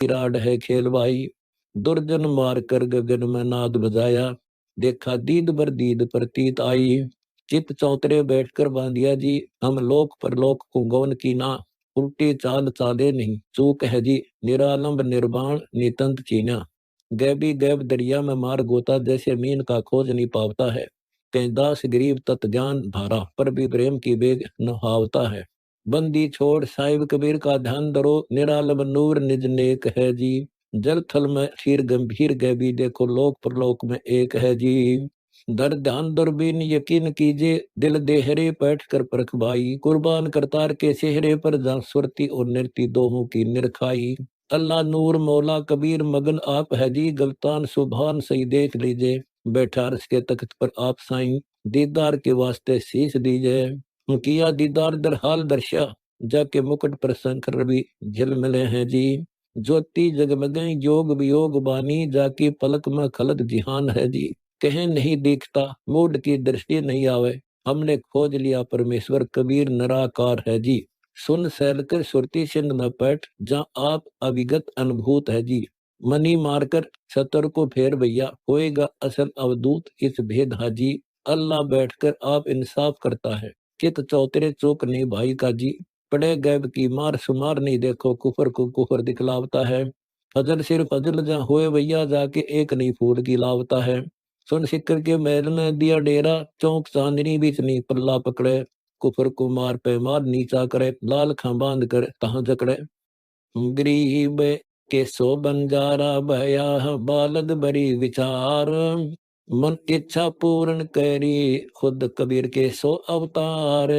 विराट है खेल भाई। दुर्जन मार कर गगन में नाद बजाया, देखा दीद बर दीद प्रतीत आई। चित चौतरे बैठकर बांधिया जी, हम लोक परलोक को गौन की ना। उल्टी चाल चाले नहीं चूक है जी, निरालंब निर्वाण नितंत चीना। गैबी गैब दरिया में मार गोता, जैसे मीन का खोज नहीं पावता है। कहीं दास गरीब तत् ज्ञान धारा, पर भी प्रेम की बेग न हावता है। बंदी छोड़ साहिब कबीर का ध्यान धरो, निरालंब नूर निज नेक है जी। जल थल में क्षीर गंभीर गैबी, देखो लोक परलोक में एक है जी। दर ध्यान दूरबीन यकीन कीजिए, दिल देहरे बैठ कर परख भाई। कुर्बान करतार के चेहरे पर जहाँ सुरती और नृत्य दोहों की निरखाई। अल्लाह नूर मौला कबीर मगन आप है जी, गलतान सुभान सही देख लीजिए। बैठा अर्श के तख्त पर आप साईं, दीदार के वास्ते शीश दीजिए। किया दीदार दर हाल दर्शा, जाके मुकुट पर शंकर भी झिलमिले हैं जी। ज्योति जगमगई योग वियोग बानी, जाकी पलक में खलक जिहान है जी। कहीं नहीं दिखता मूड की दृष्टि नहीं आवे, हमने खोज लिया परमेश्वर कबीर निराकार है जी। सुन सैलकर सुरती सिंध न पैठ, जहाँ आप अविगत अनुभूत है जी। मनी मारकर सतर को फेर भैया, होएगा असल अवधूत इस भेद हाजी। अल्लाह बैठकर आप इंसाफ करता है, कित चौतरे चूक नहीं भाई का जी। पड़े गैब की मार शुमार नहीं, देखो कुफर को कुफर दिखलावता है। फजल सिर्फ फजल जहाँ होए भैया, जाके एक नहीं फूल की लावता है। सुन सिक्कर के महल में दिया डेरा, चौक चांदनी बीच नहीं पल्ला पकड़े। कुफर को मार पे मार नीचा करे, लाल खां बांध कर तहाँ जकड़े। गरीब के सो बंजारा भया, बालद बड़ी विचार। मन इच्छा पूर्ण करी, खुद कबीर के सो अवतार।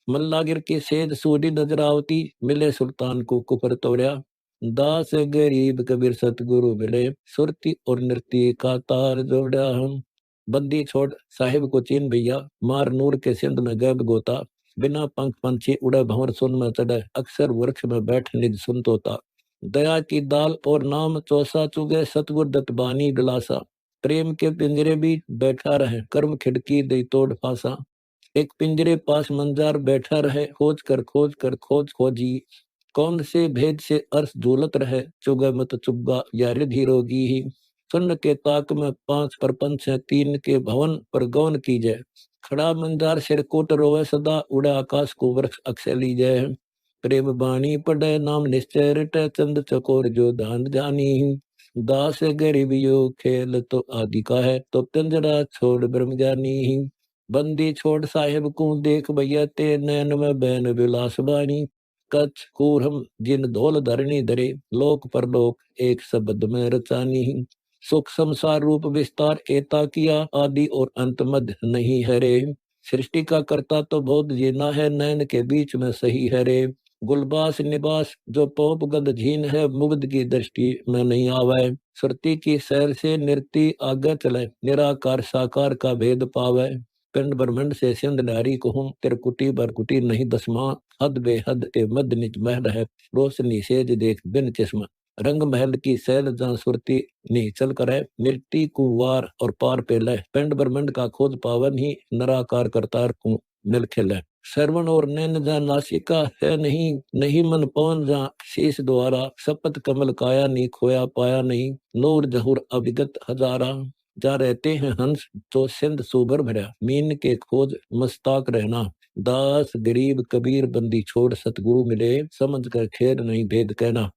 मल्लागिर की सेज सूडी नजर आवती, मिले सुल्तान को कुफर तोड़या। दास गरीब कबीर सतगुरु मिले, सुरती और नृत्य का तार जोड़ा। हम बंदी छोड़ साहिब को चीन भैया, मार नूर के सिंध में गैब गोता। बिना पंख पंछी उड़े भंवर सुन में चढ़े, अक्सर वृक्ष में बैठ निज सुन तोता। दया की दाल और नाम चौसा चुगे, सतगुर दत्त बानी गलासा। प्रेम के पिंजरे भी बैठा रहे, कर्म खिड़की दे तोड़ फांसा। एक पिंजरे पास मंजार बैठा रहे, खोज कर खोज खोजी। कौन से भेद से अर्श झूलत रहे, चुगा मत चुग्गा या रिधि रोगी ही। सुन के ताक में पांच प्रपंच है, तीन के भवन पर गौन कीजय। खड़ा मंजार सिर कोट रोवे सदा, उड़े आकाश को वृक्ष अक्षय लीजय। प्रेम बाणी पढ़े नाम निश्चय रटे, चंद चकोर जो दान जानी। दास गरीब यो खेल तो आदि का है, तो पिंजरा छोड़ ब्रह्म ज्ञानी। बंदी छोड़ साहिब को देख भैया, ते नैन में बैन विलास बानी। कच्छ कूरम जिन धोल धरणी धरे, लोक परलोक एक शब्द में रचानी। सुख संसार रूप विस्तार एता किया, आदि और अंत मध्य नहीं है रे। सृष्टि का कर्ता तो बहुत जीना है, नैन के बीच में सही है रे। गुलबास निवास जो पोप गद झीन है, मुग्ध की दृष्टि में नहीं आवे। सुरती की सैर से नृत्य आगे चले, निराकार साकार का भेद पावे। पिंड ब्रह्मंड से सिंध नारी को हूँ, तिरकुटी बरकुटी नहीं दसमा। हद बेहद के मद निज महल है, रोशनी सेज देख बिन चश्मा। रंग महल की सैल जहाँ सुरती नी चल कर है, मिट्टी कुवार और पार पे लय। पिंड ब्रह्मंड का खोज पावन ही, निराकार करतार को मिल खिल। श्रवण और नैन जहाँ नासिका है नहीं, नहीं मन पवन जहाँ शीश द्वारा। शपथ कमल काया नी खोया पाया नहीं, नूर जहुर अविगत हजारा। जा रहते हैं हंस तो सिंध सुभर भरा, मीन के खोज मस्ताक रहना। दास गरीब कबीर बंदी छोड़, सतगुरु मिले समझ कर खेर नहीं भेद कहना।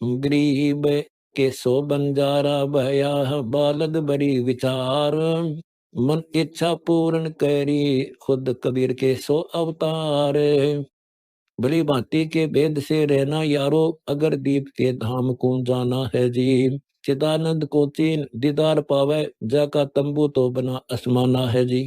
गरीब के सो बंजारा भया, बालद बड़ी विचार। मन इच्छा पूर्ण करी, खुद कबीर के सो अवतार। भली भांति के भेद से रहना यारो, अगर दीप के धाम को जाना है जी। चिदानंद को चीन दीदार पावे, जाका तंबू तो बना आसमाना है जी।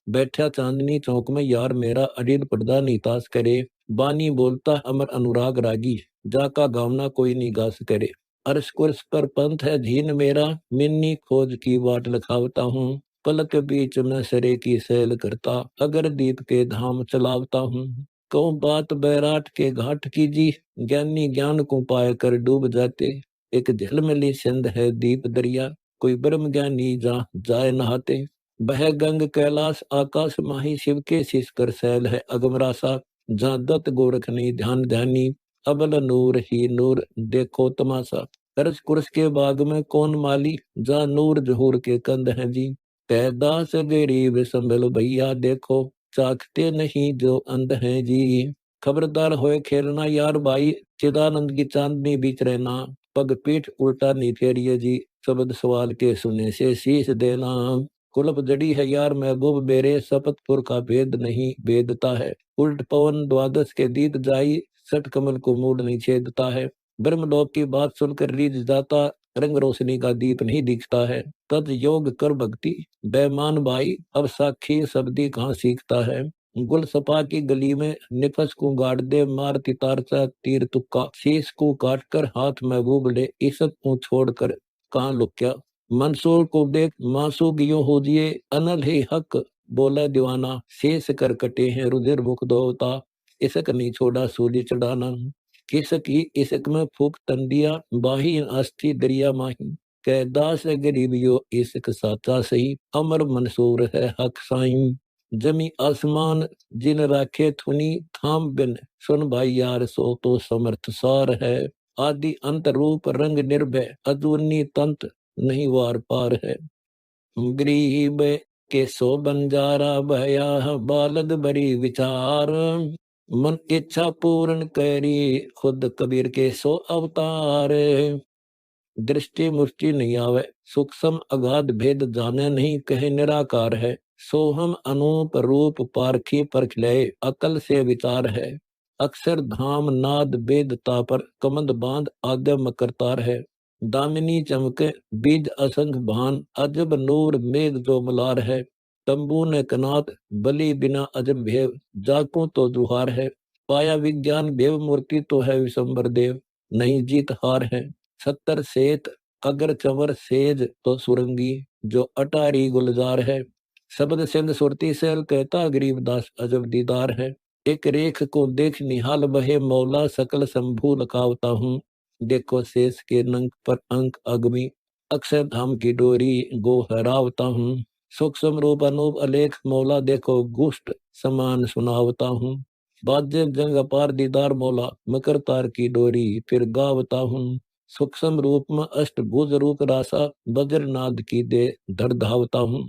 बैठा चांदनी चौक में यार मेरा, अडिल पर्दा नीतास करे। बानी बोलता अमर अनुराग रागी, जाका गावना कोई नहीं गास करे। अर्श कुर्स पर पंथ है झीन मेरा, मिन्नी खोज की बाट लखावता हूँ। पलक बीच में सरे की सैल करता, अगर दीप के धाम चलावता हूँ। कहूँ बात बैराट के घाट की जी, ज्ञानी ज्ञान को पाए कर डूब जाते। एक झिलमिली सिंध है दीप दरिया, कोई ब्रह्म ज्ञानी जहाँ जाए नहाते। बह गंग कैलाश आकाश माही, शिव के शीश कर सैल है अगम रासा। जहाँ दत्त गोरख नहीं ध्यान ध्यानी, अबल नूर ही नूर देखो तमाशा। कर्ज कुर्स के बाग में कौन माली, जा नूर जहूर के कंद है जी। कैदास गरीब संभल भैया देखो, चाखते नहीं जो अंध है जी। खबरदार होए खेलना यार भाई, चिदानंद की चांदनी बीच रहना। पग पीठ उल्टा नहीं फेरिए जी, शब्द सवाल के सुने से शीश देना। कुलप जड़ी है यार महबूब मेरे, शपथपुर का भेद नहीं भेदता है। उल्ट पवन द्वादश के दीद जाई, सठ कमल को मूड नहीं छेदता है। ब्रह्मलोक की बात सुनकर रीझ जाता, रंग रोशनी का दीप नहीं दिखता है। तद योग कर भक्ति बेमान भाई, अब साखी शब्दी कहाँ सीखता है। गुल सपा की गली में निफस को गाड़ दे, मार तितारचा तीर तुक्का। शीश को काट कर हाथ महबूब ले, इसक को छोड़कर कहाँ लुक्या। मंसूर को देख मासूगियों हो जिए, अनल ही हक बोला दीवाना। शेष कर कटे हैं रुधिर मुख धोता, इसक नहीं छोड़ा सूली चढ़ाना। किसक ही इसक में फूक तंदिया, बाही अस्थि दरिया माही। कैदास गरीबियो इसक साचा सही, अमर मंसूर है हक साईं। जमी आसमान जिन राखे थुनी, थाम बिन सुन भाई यार सो तो समर्थ सार है। आदि अंत रूप रंग निर्भय, अजूनी तंत नहीं वार पार है। गरीब के सो बंजारा भया, बालद बड़ी विचार। मन इच्छा पूर्ण करी, खुद कबीर के सो अवतार। दृष्टि मुष्टि नहीं आवे, सूक्ष्म अगाध भेद जाने नहीं, कहे निराकार है। सोहम अनूप रूप पारखी परख ले, अकल से विचार है। अक्षर धाम नाद वेदता पर, कमंद बांध आद्यम करतार है। दामिनी चमके बीज असंख भान, अजब नूर मेघ जो मलार है। तंबू ने कनात बलि बिना अजब भेव, जाको तो दुहार है। पाया विज्ञान भेव मूर्ति तो है विशंबर देव, नहीं जीत हार है। 70 सेत अगर चंवर सेज तो सुरंगी, जो अटारी गुलजार है। शब्द सिंध सुरती सैल, कहता गरीबदास अजब दीदार है। एक रेख को देख निहाल बहे मौला, सकल शंभू लखावता हूँ। देखो शेष के नंक पर अंक अगमी, अक्षर धाम की डोरी गो हरावता हूँ। सूक्ष्म रूप अनूप अलेख मौला, देखो गुष्ट समान सुनावता हूँ। बाजे जंग अपार दीदार मौला, मकर तार की डोरी फिर गावता हूँ। सूक्ष्म रूप में अष्टभुज रूप रासा, वज्रनाद की दे धर धावता हूँ।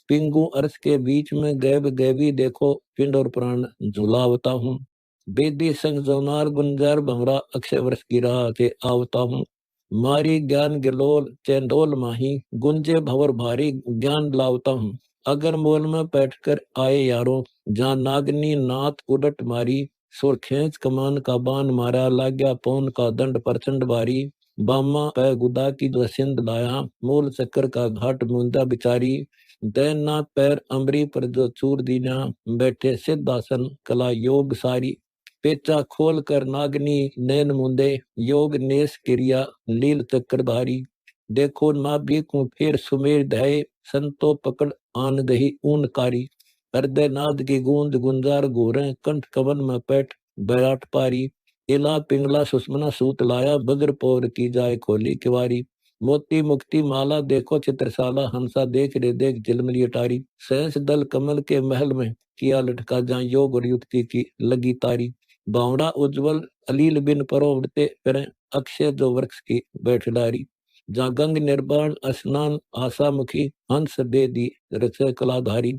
पिंगु अर्श के बीच में गैब गैबी, देखो पिंड और प्राण झुलावता हूँ। बेदी संग जोनार गुंजार भंवरा, अक्षय वर्ष की राह के आवता हूँ। मारी ज्ञान गिलोल चैंडोल माही, गुंजे भवर भारी ज्ञान लावता हूँ। अगर मोल में बैठकर आए यारों, जहाँ नागनी नाथ उडट मारी। सुर खेच कमान का बाण मारा, लाग्या पौन का दंड प्रचंड भारी। बामा पै गुदा की जो सिंध लाया, मूल चक्कर का घाट मुंदा बिचारी। दैना पैर अमरी पर जो चूर दीना, बैठे सिद्धासन कला योग सारी। पेचा खोल कर नागनी नैन मुंदे, योग नेस क्रिया लील चक्कर धारी। देखो नाभि को फिर सुमेर धय, संतो पकड़ आन गही ऊन कारी। हृदय नाद की गूंज गुंजार घोरे, कंठ कवन में पैठ बैराट पारी। इला पिंगला सुषमना सूत लाया, बद्र पौर की जाय खोली किवारी। मोती मुक्ति माला देखो चित्रशाला, हंसा देख रे देख झिलमिली अटारी। सहस दल कमल के महल में, किया लटका जहाँ योग और युक्ति की लगी तारी। बावड़ा उज्जवल अलील बिन परो उड़ते फिरें, अक्षय जो वृक्ष की बैठडारी। जहाँ गंग निर्बाण स्नान आशा मुखी, हंस बेदी रचय कलाधारी।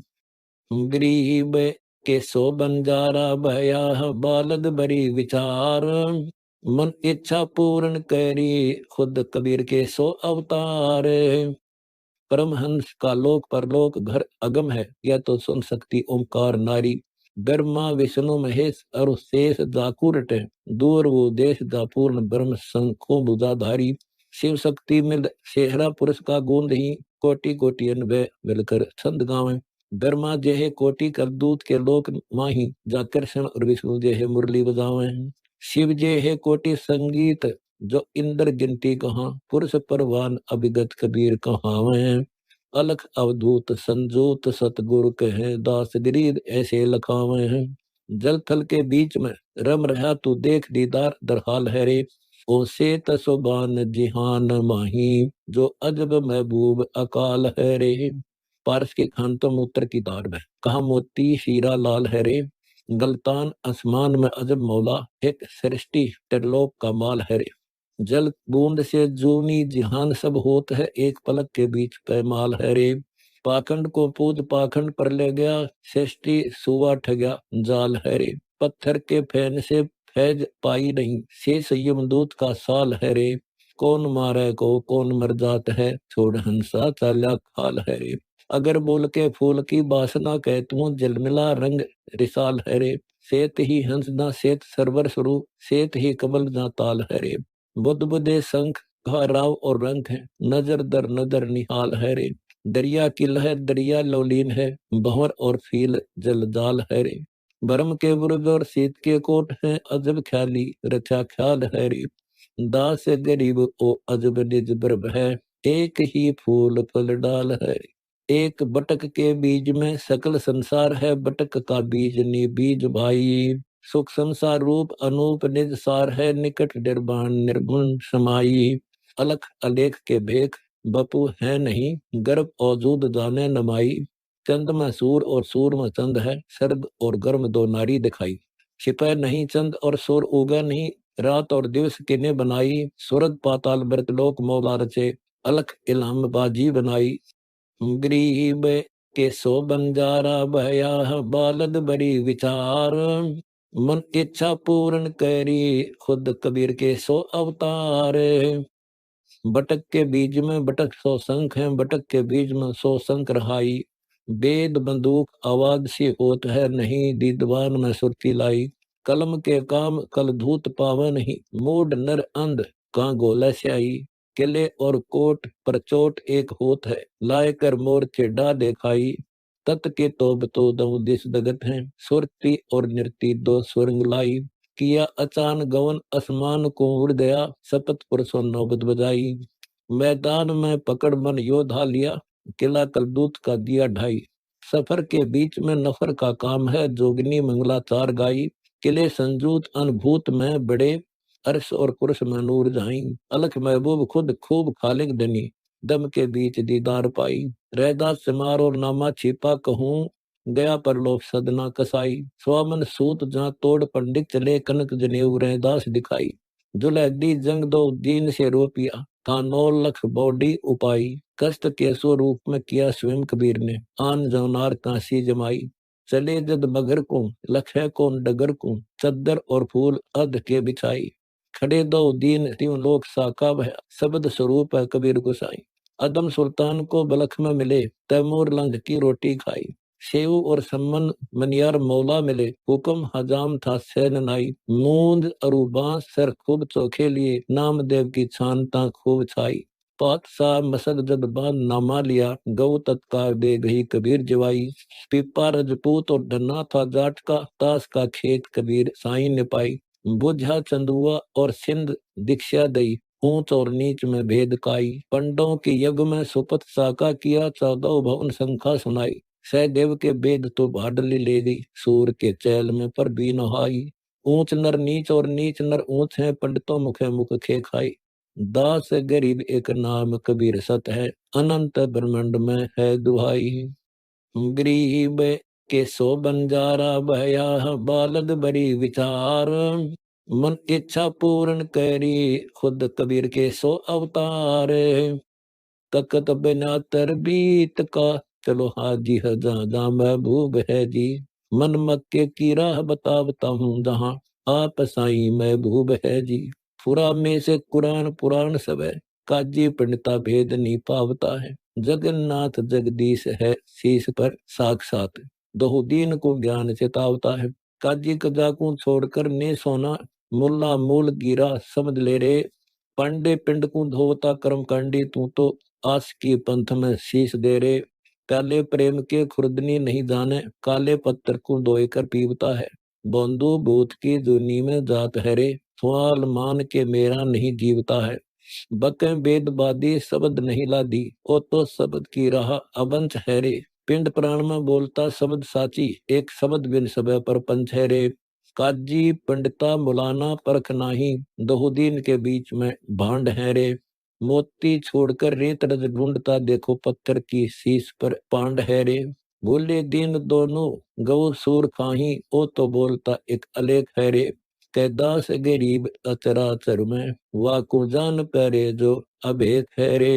गरीब के सो बंजारा भया, बालद बड़ी विचार। मन इच्छा पूर्ण करी, खुद कबीर के सो अवतार। परमहंस का लोक परलोक घर अगम है, यह तो सुन सकती ओंकार नारी। ब्रह्मा विष्णु महेश और शेष जाकुरट, दूर वो देश जा पूर्ण ब्रह्म शंखों बुझाधारी। शिव शक्ति मिल सेहरा पुरुष का गूंद ही, कोटि कोटि अनभय मिलकर छंद गावे। ब्रह्मा जेहे कोटि कर दूत के लोक माही, जा कृष्ण और विष्णु जेहे मुरली बजावे। शिव जेहे कोटि संगीत, जो इंद्र गिनती कहाँ। पुरुष परवान अभिगत कबीर कहावे। अलख अवधूत संजोत सतगुरु कहे, दास गिरीद ऐसे लखावे हैं। जल थल के बीच में रम रहा तू देख, दीदार दरहाल है रे। ओ से तसुबान जिहान माही, जो अजब महबूब अकाल है रे। पारस के खान तो मूत्र की धार में, कहा मोती हीरा लाल है रे। गलतान आसमान में अजब मौला, एक सृष्टि त्रिलोक का माल है रे। जल बूंद से जूनी जिहान सब होत है, एक पलक के बीच पैमाल है रे। पाखंड को पूज पाखंड पर ले गया, सृष्टि सुवा ठगा जाल है रे। पत्थर के फैन से फैज पाई नहीं, शेष यमदूत का साल है रे। कौन मारे को कौन मर जात है, छोड़ हंसा चाला खाल है रे। अगर बोल के फूल की बासना कहतूं, जलमिला रंग रिसाल है रे। सेत ही हंस ना सेत सरवर स्वरूप, सेत ही कमल ना ताल है रे। बुद्ध बुद्धे शंख घा राव और रंग है, नजर दर नजर निहाल है रे। दरिया किल है दरिया लौलीन है, भंवर और फील जलजाल है रे। बरम के बुर्ज और शीत के कोट है, अजब ख्याली रचा ख्याल है रे। दास गरीब ओ अजब निज ब्रभ है, एक ही फूल फल डाल है। एक बटक के बीज में सकल संसार है, बटक का बीज नि बीज भाई। सुख संसार रूप अनूप निज सार है, निकट निर्वाण निर्गुण समाई। अलख अलेख के भेख बपु है नहीं, गर्भ औजूद जाने नमाई। चंद में सूर और सूर में चंद है, सर्द और गर्म दो नारी दिखाई। छिपै नहीं चंद और सूर उगा नहीं, रात और दिवस किने बनाई। सूरज पाताल मृतलोक मौला रचे, अलख इलाम बाजी बनाई। गरीब के सो बंजारा भया, बालद बड़ी विचार। मन इच्छा पूर्ण करी, खुद कबीर के सो अवतार। बटक के बीज में बटक सो शंख है, बटक के बीज में सो शंख रहाई। वेद बंदूक आवाज से होत है नहीं, दीदवान में सुरती लाई। कलम के काम कल धूत पावे नहीं, मूड नर अंध का गोला स्याई। किले और कोट पर चोट एक होत है, लाए कर मोर चेडा देखाई। तत के तोब तो दऊ दिस दगत है, सुरती और नृति दो सुरंग लाई। किया अचान गवन असमान को उड़ गया, सपत पुरुषों नौबत बजाई। मैदान में पकड़ मन योद्धा लिया, किला कलदूत का दिया ढाई। सफर के बीच में नफर का काम है, जोगनी मंगलाचार गाई। किले संजूत अनभूत में बड़े, अर्श और कुर्श में नूर जाई। अलख महबूब खुद खूब खालिक धनी, दम के बीच दीदार पाई। रहदास सिमार और नामा छिपा कहूँ, गया परलोक सदना कसाई। स्वामन सूत जहाँ तोड़ पंडित चले, कनक जनेऊ रहदास दिखाई। जुलहदी जंग दो दीन से रोपिया, था 9 लाख बॉडी उपाई। कष्ट के स्वरूप में किया स्वयं कबीर ने, आन जौनार काशी जमाई। चले जद मगर को लखे को डगर को, चद्दर और फूल अध के बिछाई। खड़े दो दीन त्यों लोक साका भया, शब्द स्वरूप है कबीर गोसाई। अदम सुल्तान को बलख में मिले, तैमूर लंघ की रोटी खाई। सेव और सम्मन मनियार मौला मिले, हुक्म हजाम था सैन नाई। मूंद अरु बांस सर खूब चोखे लिए, नामदेव की छान ता खूब छाई। पातशाह मसद जद बांध नामा लिया, गौ तत्कार दे गई कबीर जवाई। पिपा रजपूत और धन्ना था जाट का, ताश का खेत कबीर साई ने पाई। बुझा चंदुआ और सिंध दीक्षा दई, ऊंच और नीच में भेद काई। पंडों के यज्ञ में सुपत साका किया, 14 भवन संख्या सुनाई। सहदेव के वेद तो भाडली ले गई, सूर के चैल में पर भी नहाई। ऊंच नर नीच और नीच नर ऊंच है, पंडितों मुखे मुख खे खाई। दास गरीब एक नाम कबीर सत है, अनंत ब्रह्मांड में है दुहाई। गरीब के सो बंजारा भया, बालद बड़ी विचार। मन इच्छा पूर्ण करी, खुद कबीर के सो अवतार। तकत बिना तरबीत का, चलो हाजी हजा महबूब है जी। मन मक्के की राह बताता हूँ जहाँ, आप साई महबूब है जी। फुरा में से कुरान पुराण सब है, काजी पंडिता भेद नहीं पावता है। जगन्नाथ जगदीश है, शीश पर साक्षात, दोहुदीन को ज्ञान चेतावता है। काजी कजा को छोड़कर ने सोना, मुल्ला मूल गिरा समझ ले रे। पांडे पिंड को धोवता कर्म कांडी, तू तो आस की पंथ में शीश दे रे। काले प्रेम के खुर्दनी नहीं जाने, काले पत्थर को धोए कर पीवता है। बंधु भूत की दुनी में जात है रे, सवाल मान के मेरा नहीं जीवता है। बके वेदवादी शब्द नहीं लादी, ओ तो शब्द की राह अबंच है रे। पिंड प्राण में बोलता शब्द साची, एक शब्द बिन सब पर पंच है रे। काजी पंडिता मुलाना परख नाही, दोहुदीन के बीच में भांड है रे। मोती छोड़कर रेत रज ढूंढता, देखो पत्थर की शीश पर पांड है रे। भूले दीन दोनों गौ सूर खाही, ओ तो बोलता एक अलेख है रे। कैदास गरीब अचराचर में, वाकु जान पैरे जो अभेद है रे।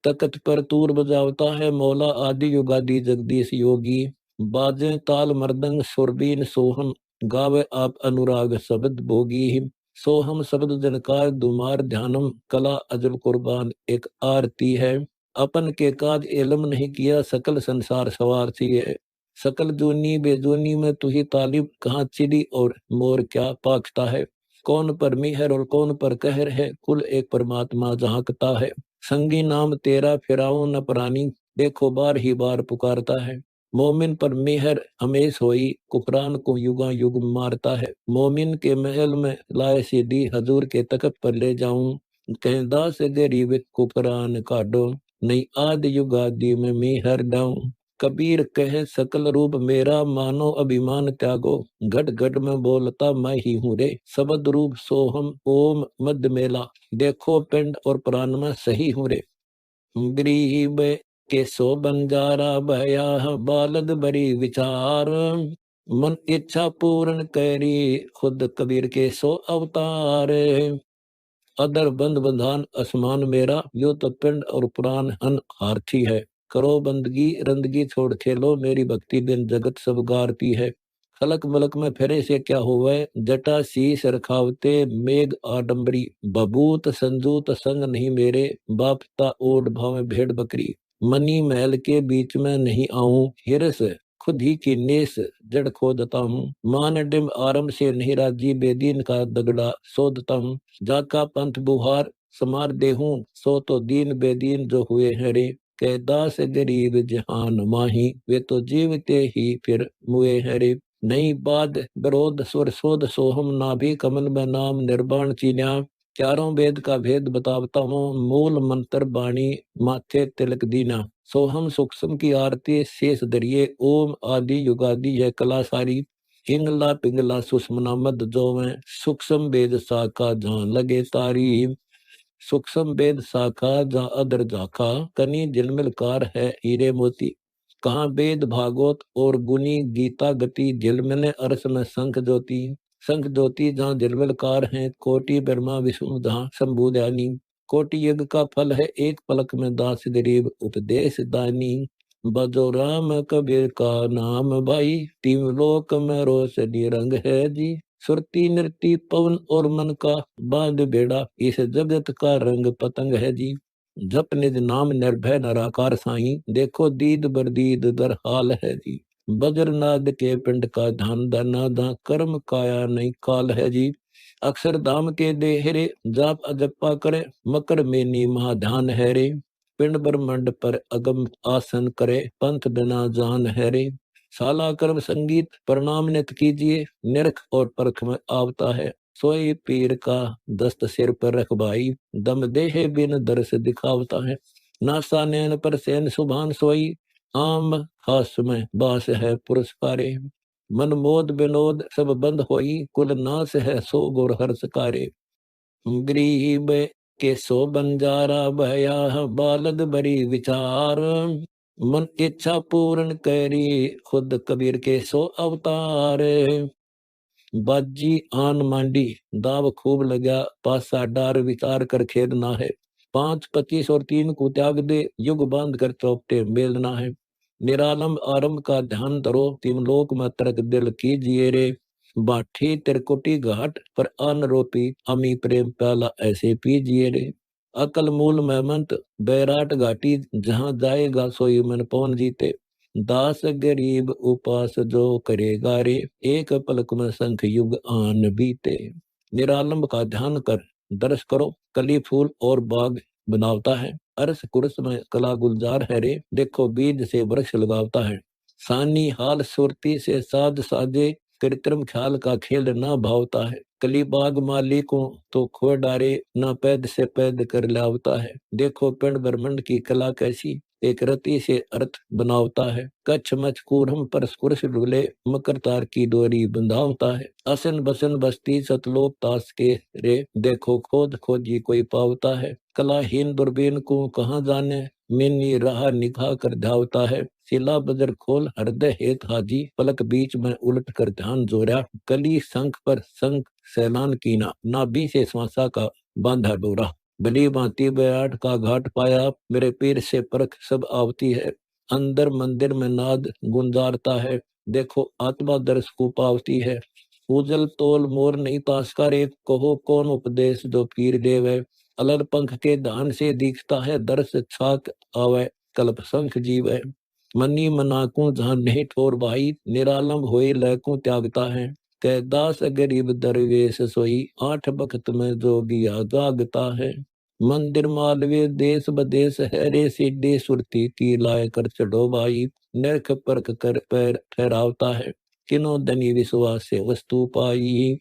तकत पर तूर बजावता है मौला आदि युगादि जगदीश योगी। बाजे ताल मृदंग सुरबीन सोहम, गावे आप अनुराग शब्द भोगी। सोहम शब्द जनकार दुमार ध्यानम, कला अजब कुर्बान एक आरती है। अपन के काज इलम नहीं किया, सकल संसार सवार सी है। सकल जूनी बेजूनी में तू ही तालिब, कहाँ चिड़ी और मोर क्या पाखता है। कौन पर मिहर और कौन पर कहर है, कुल एक परमात्मा झांकता है। संगी नाम तेरा फिराऊं न प्राणी, देखो बार ही बार पुकारता है। मोमिन पर मेहर हमेश होई, कुफरान को युगा युग मारता है। मोमिन के महल में लाए सीधी, हजूर के तख्त पर ले जाऊं। कहदा से गरीब कुफरान काटो, नहीं आदि युगादि में मेहर डाऊं। कबीर कहे सकल रूप मेरा, मानो अभिमान त्यागो। घट घट में बोलता मैं ही हूँ रे, शब्द रूप सोहम ओम मध्य मेला। देखो पिंड और प्राण में सही हूँ रे। गरीब के सो बंजारा भया, बालद बड़ी विचार। मन इच्छा पूर्ण करी, खुद कबीर के सो अवतार। अदर बंद बंधान असमान मेरा, यो तो पिंड और पुराण हन हारथी है। करो बंदगी रंदगी छोड़ खेलो, मेरी भक्ति बिन जगत सब गारती है। खलक मलक में फिरे से क्या हुआ, जटा शीस रखावते मेघ आडंबरी। बबूत संजूत संग नहीं मेरे, बापता ओढ़ भाव भेड़ बकरी। मनी महल के बीच में नहीं आऊं, हिरस खुद ही की नेस जड़ खोदता हूँ। मान डिम आरंभ से नहीं राजी, बेदीन का दगड़ा सोधता हूँ। जाका पंथ बुहार समार देहूं, सो तो दीन बेदीन जो हुए हैं रे। कैदास गरीब जहान माही, वे तो जीवते ही फिर मुए हैं रे। नई बाद विरोध स्वर शोध सोहम, नाभि कमल में नाम निर्वाण चीन्या। चारों वेद का भेद बतावता हूँ, मूल मंत्र बाणी माथे तिलक दीना। सोहम सूक्ष्म की आरती शेष दरिये, ओम आदि युगादि है कला सारी। हिंगला पिंगला सुषमना मद जोवें, सूक्ष्म वेद शाखा जहाँ लगे तारी। सूक्ष्म वेद शाखा जहाँ अदर जाखा, कनी झिलमिलकार है हीरे मोती। कहाँ वेद भागवत और गुनी गीता गति, झिलमिले अरस में शंख ज्योति। शंख ज्योति जहाँ झिलमिलकार है, कोटि ब्रह्मा विष्णु जहाँ शंभु ध्यानी। कोटि यज्ञ का फल है, एक पलक में दास गरीब उपदेश दानी। बजो राम कबीर का नाम भाई, तीन लोक में रोशनी रंग है जी। सुरती नृती पवन और मन का बांध बेड़ा, इस जगत का रंग पतंग है जी। जप निज नाम निर्भय निराकार साई, देखो दीद बरदीद दर हाल है जी। बज्रनाद के पिंड का ध्यान दाना दा, कर्म काया नहीं काल है जी। अक्षरधाम के देहरे जाप अजप्पा करे, मकर में नी महाध्यान है रे। पिंड ब्रह्मंड पर अगम आसन करे, पंथ बिना जान है रे। साला कर्म संगीत प्रणाम नित कीजिए, निरख और परख में आवता है। सोई पीर का दस्त सिर पर रख भाई, दम देह बिन दर्श दिखावता है। नासा नैन पर सैन सुभान सोई, आम हास में बास है पुरस्कारे। मन मोद विनोद सब बंद होई, कुल नाश है सो गुर हर्ष कारे। गरीब के सो बंजारा भया, बालद बड़ी विचार। मन इच्छा पूर्ण करी, खुद कबीर के सो अवतार। बाजी आन मांडी, दाव खूब लगा, पासा डार विचार कर खेद ना है। 5 25 और 3 को त्याग दे, युग बांध कर चौपटे मेलना है। निरालंब आरंभ का ध्यान धरो, तीन लोक में तरक दिल कीजिए रे। बाठी तिरकुटी घाट पर अन्न रोपी, अमी प्रेम प्याला ऐसे पीजिए रे। अकल मूल महमंत बैराट घाटी, जहां जाएगा सोई मन पवन जीते। दास गरीब उपास जो करेगा रे, एक पलक में संख युग आन बीते। निरालंब का ध्यान कर दर्श करो, कली फूल और बाग बनावता है। अरस कुरस में कला गुलजार है रे, देखो बीज से वृक्ष लगावता है। सानी हाल सुरती से साध साजे, कृत्रिम ख्याल का खेल ना भावता है। कली बाग माली को तो खो डारे, ना पैद से पैद कर लावता है। देखो पिंड ब्रह्मंड की कला कैसी, एक रति से अर्थ बनावता है। कच्छ मच कूरम पर स्कुरश डुले, मकर तार की डोरी बंधावता है। असन बसन बस्ती सतलोक तास के रे, देखो खोद खोजी कोई पावता है। कलाहीन दूरबीन को कहाँ जाने, मिनी राह निभा कर धावता है। शिला बजर खोल हृदय हेत हाजी, पलक बीच में उलट कर ध्यान जोरा। कली शंख पर शंख सैलान कीना, नाभि से श्वासा का बांधा डोरा। भली भांति बैराट का घाट पाया, मेरे पीर से परख सब आवती है। अंदर मंदिर में नाद गुंजारता है, देखो आत्मा दर्श को पावती है। पूजल तोल मोर नहीं तास्कर, एक कहो कौन उपदेश जो पीर देवे। अलर पंख के दान से दिखता है, दर्श छाक आवे कल्प संख जीवे। मनी मनाकू जहां नहीं ठोर भाई, निरालंब होए लयकू त्यागता है। कै दास गरीब दरवेश सोई, आठ बखत में जोगिया जागता है। मंदिर मालवे देश बदेश है रे, सीढ़ी सुरती की लाए कर चढ़ो भाई। नरख परख कर पैर ठहरावता है, किनो धनी विश्वास से वस्तु पाई।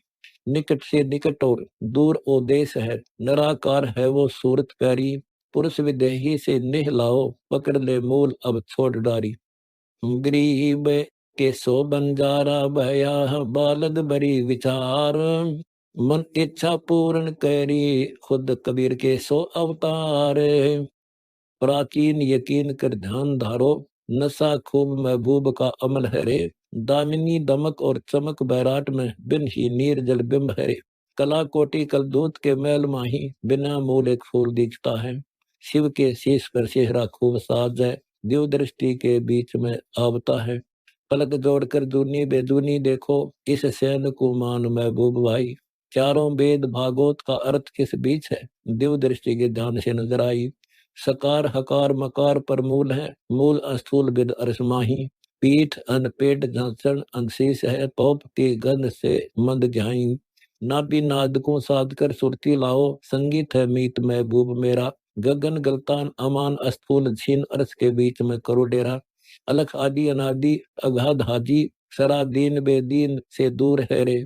निकट से निकट और दूर ओ देश है, निराकार है वो सूरत प्यारी। पुरुष विदेही से नेह लाओ, पकड़ ले मूल अब छोड़ डारी। गरीब के सो बंजारा भया, बालद बरी विचार। मन इच्छा पूर्ण करी, खुद कबीर के सो अवतार। प्राचीन यकीन कर ध्यान धारो, नशा खूब महबूब का अमल है रे। दामिनी दमक और चमक बैराट में, बिन ही नीर जल बिंब है रे। कला कोटि कल दूत के मैल माही, बिना मूल एक फूल दिखता है। शिव के शीश पर चेहरा खूब साज है, दिव दृष्टि के बीच में आवता है। पलक जोड़कर दूनी बेदूनी देखो, इस सैन को मान महबूब भाई। चारों वेद भागवत का अर्थ किस बीच है, दिव दृष्टि के ध्यान से नजर आई। सकार हकार मकार पर मूल है, मूल अस्थूल बिद अर्श माही। पीठ अन पेट झांचन अंशीष है, पौप के गंध से मंद जाई। नाभि नाद को साध कर सुरती लाओ, संगीत है मीत महबूब मेरा। गगन गलतान अमान अस्थूल छीन अर्श के बीच में करो डेरा। अलख आदि अनादि अगाध हाजी, सरा दीन बेदीन से दूर है रे।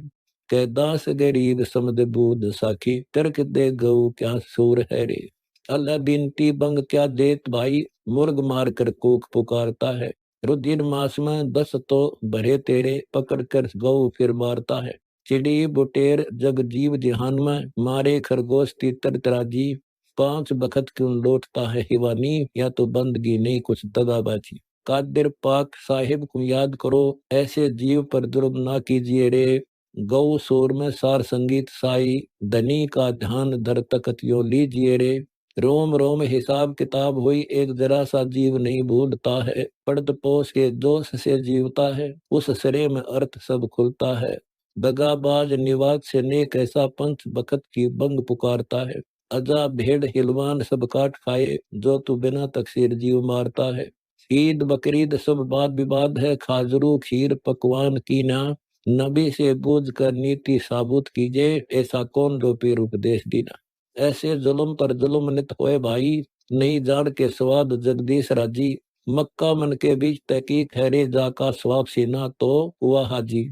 कैदास गरीब समद बूद साखी, तर्क दे गऊ क्या सूर है रे। अल्लाह बिनती बंग क्या देत भाई, मुर्ग मार कर कूक पुकारता है। रुधिर मास में 10 तो भरे तेरे, पकड़ कर गऊ फिर मारता है। चिड़ी बुटेर जग जीव जहान में, मारे खरगोश तीतर तराजी। 5 बखत क्यों लौटता है हिवानी, या तो बंदगी नहीं कुछ दगाबाजी। कादिर पाक साहिब को याद करो, ऐसे जीव पर जुल्म ना कीजिए रे। गौ सूर में सार संगीत साई, धनी का ध्यान धर तकत यो लीजिए रे। रोम रोम हिसाब किताब हुई, एक जरा सा जीव नहीं भूलता है। पड़त पोस के जोश से जीवता है, उस सिरे में अर्थ सब खुलता है। दगाबाज निवाज से नेक ऐसा पंच बखत की बंग पुकारता है। अजा भेड़ हिलवान सब काट खाए, जो तू बिना तकसीर जीव मारता है। ईद बकरीद सब वाद विवाद है, खाजरू खीर पकवान की ना। नबी से बूझ कर नीति साबुत कीजिए, ऐसा कौन जो पीर उपदेश दीना। ऐसे जुल्म पर जुल्म नित होए भाई, नहीं जान के स्वाद जगदीश राजी। मक्का मन के बीच तहकीक है रे, जाका स्वाब सीना तो हुआ हाजी।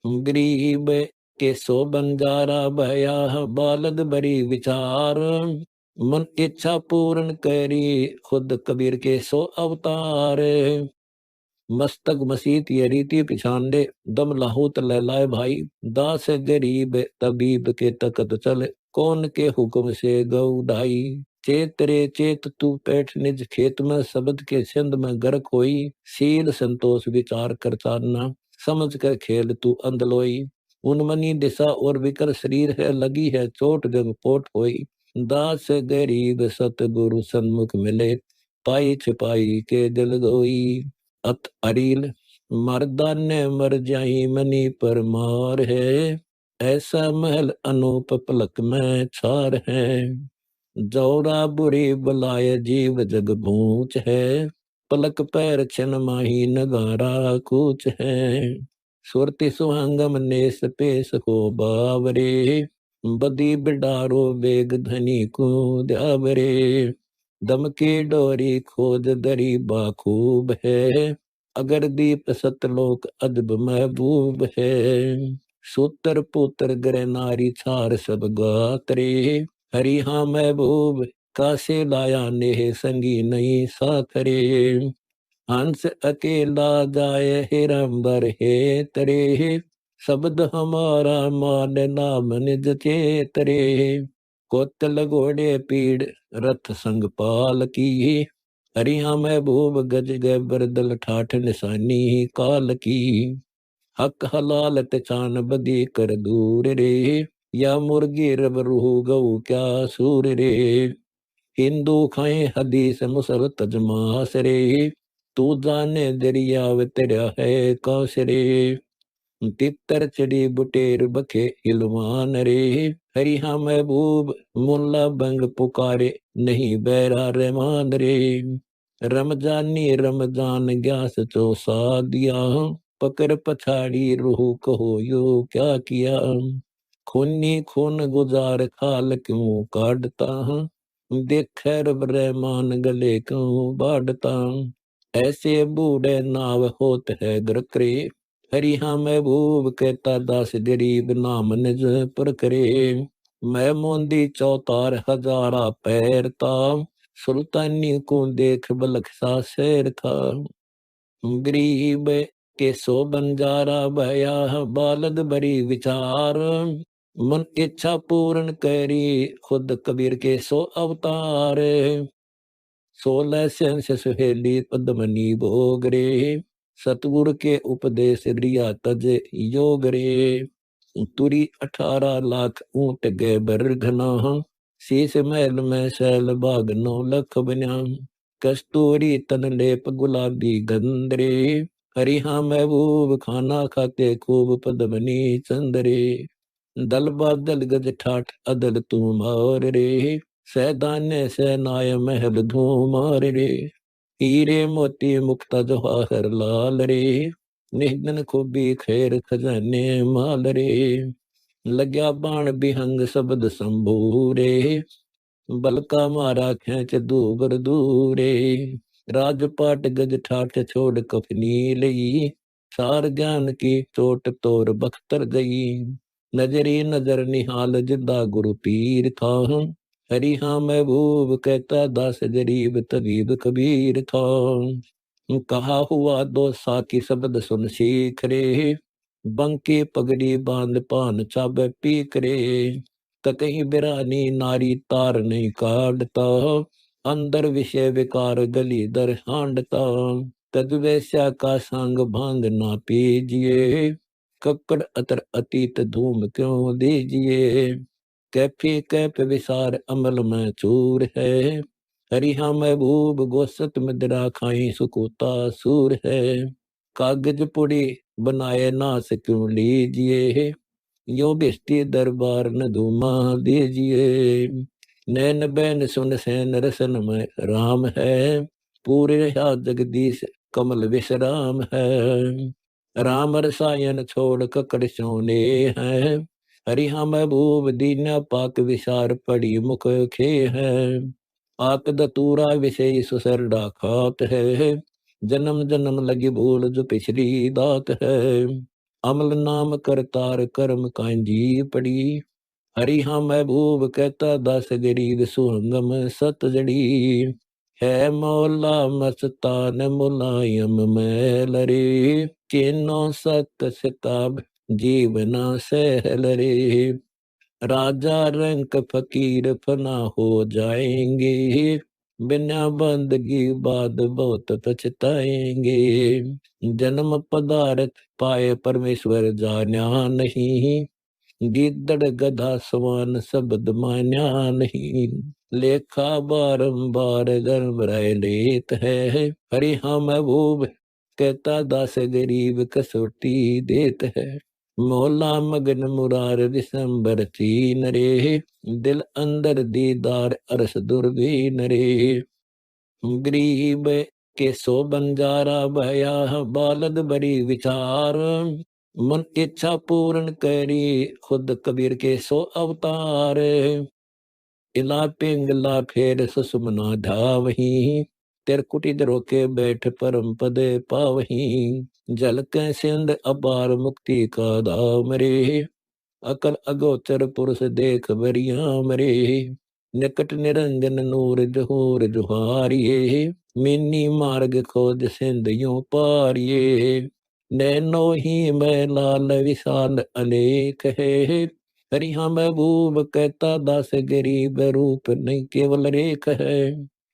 गरीब के सो बंजारा भया, बालद बरी विचार। मन इच्छा पूर्ण करी, खुद कबीर के सो अवतार। मस्तक मसीत ये रीति पिछांडे, दम लाहौत लहलाए भाई। दास गरीब तबीब के तकत चले, कौन के हुक्म से गऊ ढाई। चेत रे चेत तू पैठ निज खेत में, शब्द के सिंध में गर्क होई। शील संतोष विचार कर चारना, समझ कर खेल तू अंधलोई। उन्मनी दिशा और विकर शरीर है, लगी है चोट जग पोट होई। दास गरीब सतगुरु सन्मुख मिले, पाई छिपाई के दिल धोई। अत अरील मर्दा ने मर जाई, मनी पर मार है। ऐसा महल अनूप पलक में छार है। जौरा बुरी बुलाए जीव जग भूच है, पलक पैर छिन माही नगारा कूच है। सुरति सुहांगम नेस पेश को बावरे, बदी बिडारो बेग धनी को द्यावरे। दम की डोरी खोज दरी बाखूब है, अगर दीप सतलोक अदब महबूब है। सूत्र पुत्र ग्रह नारी छार सब गात्रे, हरि हाँ महबूब कासे लाया नेह संगी नहीं साथरे। हंस अकेला जाए हिरंबर हे तरे, शब्द हमारा मान नाम निज चेतरे। कोतल घोड़े पीड़ रथ संग पाल की, हरिहा महबूब गज गए बरदल ठाठ निशानी काल की। हक हलाल तचान बदी कर दूर रे, या मुर्गी रब रूह गऊ क्या सूर रे। हिंदू खाए हदीस मुसल तजमास रे, तू जाने दरिया तेरा है कौश रे। तितर चढ़ी बुटेर बखे हिलवान रे, हरिहा महबूब मुल्ला बंग पुकारे नहीं बैरा रहमान रे। रमजानी रमजान ग्यास चौसा दिया, पकड़ पछाड़ी रूह कहो यो क्या किया। खूनी खून गुजार खाल क्यों काटता, देख रब रहमान गले क्यों बाढ़ता। ऐसे बूढ़े नाव होत है ग्रकरे, हरिहा महबूब कहता दास गरीब नाम निज पर करे। मैं मोंदी चौतार हजारा पैरता, सुल्तानी को देख बलख सा शेर था। गरीब के सो बंजारा भया, बालद बरी विचार। मन इच्छा पूर्ण करी, खुद कबीर के सो अवतार। 16 सेंस सुहेली पद्मनी भोग रे, सतगुर के उपदेश रिया तज योग रे। तुरी 18 लाख ऊंट गए बरघना, शीश महल में शैल बाग 9 लख बन्या। कस्तूरी तन लेप गुलाबी गंदरे, हरिहा महबूब खाना खाते खूब पद्मनी चंदरे। दल बादल गज ठाठ अदल तू मार रे, सैदाने सेनाय महल धूमार रे। हीरे मोती मुक्ता जवाहर लाल रे, निधन खूबी खैर खजाने माल रे। लग्या बाण बिहंग शब्द शंभू रे, बलका मारा खेच दूबर दूरे। राजपाट गज ठाठ छोड़ कफनी लई, सार ज्ञान की चोट तोर बख्तर गई। नजरी नजर निहाल जिदा गुरु पीर था, हरिहा महबूब कहता दास गरीब तबीब कबीर था। कहा हुआ दो साकी शब्द सुन सीख रे, बंके पगड़ी बांध पान चाबे पीक रे। कहीं बिरानी नारी तार नहीं काटता, अंदर विषय विकार गली दर हांडता। तद वैश्या का संग भांग ना पीजिए, कक्कड़ अतर अतीत धूम क्यों दीजिए। कैफी कैफ विसार अमल में चूर है, हरिहा महबूब गोसत मदिरा खाई सुकुता सूर है। कागज पुड़ी बनाए नास क्यों लीजिए, यो बिस्ती दरबार न धूमा दीजिए। नैन बैन सुन सैन रसन में राम है, पूरे या जगदीश कमल विश्राम है। राम रसायन छोड़ ककड़ सोने हैं, हरिहा महबूब दीना पाक विसार पड़ी मुख खे है। आक दतूरा विषय सुसरडा खात है, जन्म जन्म लगी भूल जो पिछली दात है। अमल नाम करतार कर्म कांजी पड़ी, हरिहा महबूब कहता दास गरीब सुहंगम सत जड़ी। है मौला मस्तान मुलायम मैल रे, किनो सत सिताब जीवना सहल रे। राजा रंक फकीर फना हो जाएंगे, बिना बंदगी बाद बहुत पछताएंगे। जन्म पदार्थ पाए परमेश्वर जाना नहीं, गिद्दड़ गधा समान शब्द मान्या नहीं। लेखा बारंबार गर्भ रह लेत है, हरिहा महबूब कहता दास गरीब कसौटी देत है। मौला मगन मुरार दिसंबर तीन रे, दिल अंदर दीदार अरस दुर्बीन रे। गरीब के सो बंजारा भया, बालद बड़ी विचार। मन इच्छा पूर्ण करी, खुद कबीर के सो अवतार। इला पिंगला फेर सुषुमना धावही, तिरकुटी रोके बैठ परम पद पावही। जल कै सिंध अपार मुक्ति का धाम रे, अकल अगोचर पुरुष देख बरिया मरे। निकट निरंजन नूर जहूर जुहारिये, मिन्नी मार्ग खोज सिंध यूं पारिये। नैनो ही मैं लाल विशाल अनेक है, हरिहा महबूब कहता दास गरीब रूप नहीं केवल रेख है।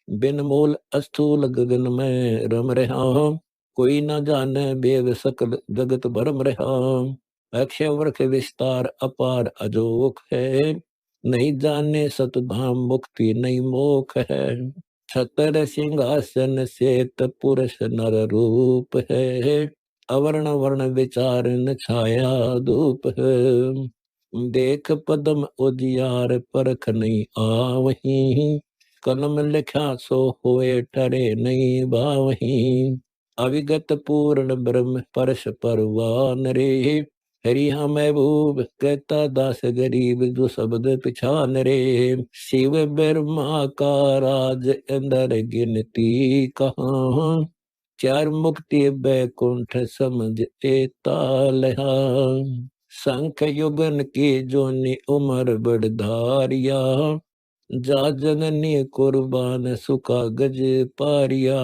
बिन मूल अस्थूल गगन में रम रहा, कोई न जाने वेद सकल जगत भरम रहा। अक्षय वृक्ष विस्तार अपार अजोक है, नहीं जाने सतधाम मुक्ति नहीं मोख है। छतर सिंहासन श्वेत पुरुष नर रूप है, अवर्ण वर्ण विचार न छाया धूप है। देख पदम उजियार परख नहीं आवहीं, कलम लिखा सो होए ठरे नहीं बावहीं। अविगत पूर्ण ब्रह्म परश परवान रे, हरि हाँ महबूब कहता दास गरीब जो शब्द पिछान रे। शिव ब्रह्मा का राज अंदर गिनती कहाँ, चार मुक्ति बैकुंठ समझते तालहा। शंख युगन की जोनि उमर बड़धारिया, जा जननी कुर्बान सुखा गज पारिया।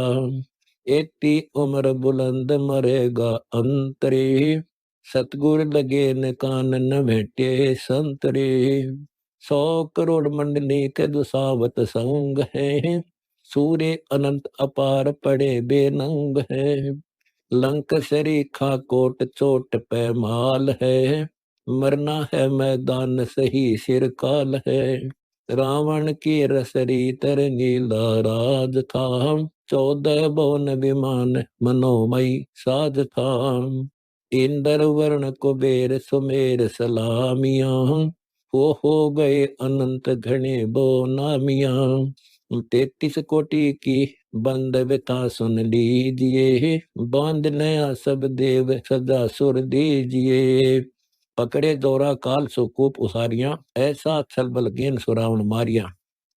एती उम्र बुलंद मरेगा अंतरे, सतगुर लगे न कान न भेटे संतरे। 100 करोड़ मंडली के दुसावत संग है, सूर्य अनंत अपार पड़े बेनंग है। लंक शरीखा कोट चोट पे माल है, मरना है मैदान सही सिर काल है। रावण की रसरी तर नीला राज था, 14 भुवन विमान मनोमयी साज था। इंद्र वर्ण कुबेर सुमेर सलामियां, वो हो गए अनंत घने बो नामियां। 33 कोटि की बंद व्यथा सुन लीजिए, बांध नया सब देव सजा सुर दीजिए। पकड़े दौरा काल सुकूप उसारियां, ऐसा छल बल गेन सुरावण मारिया।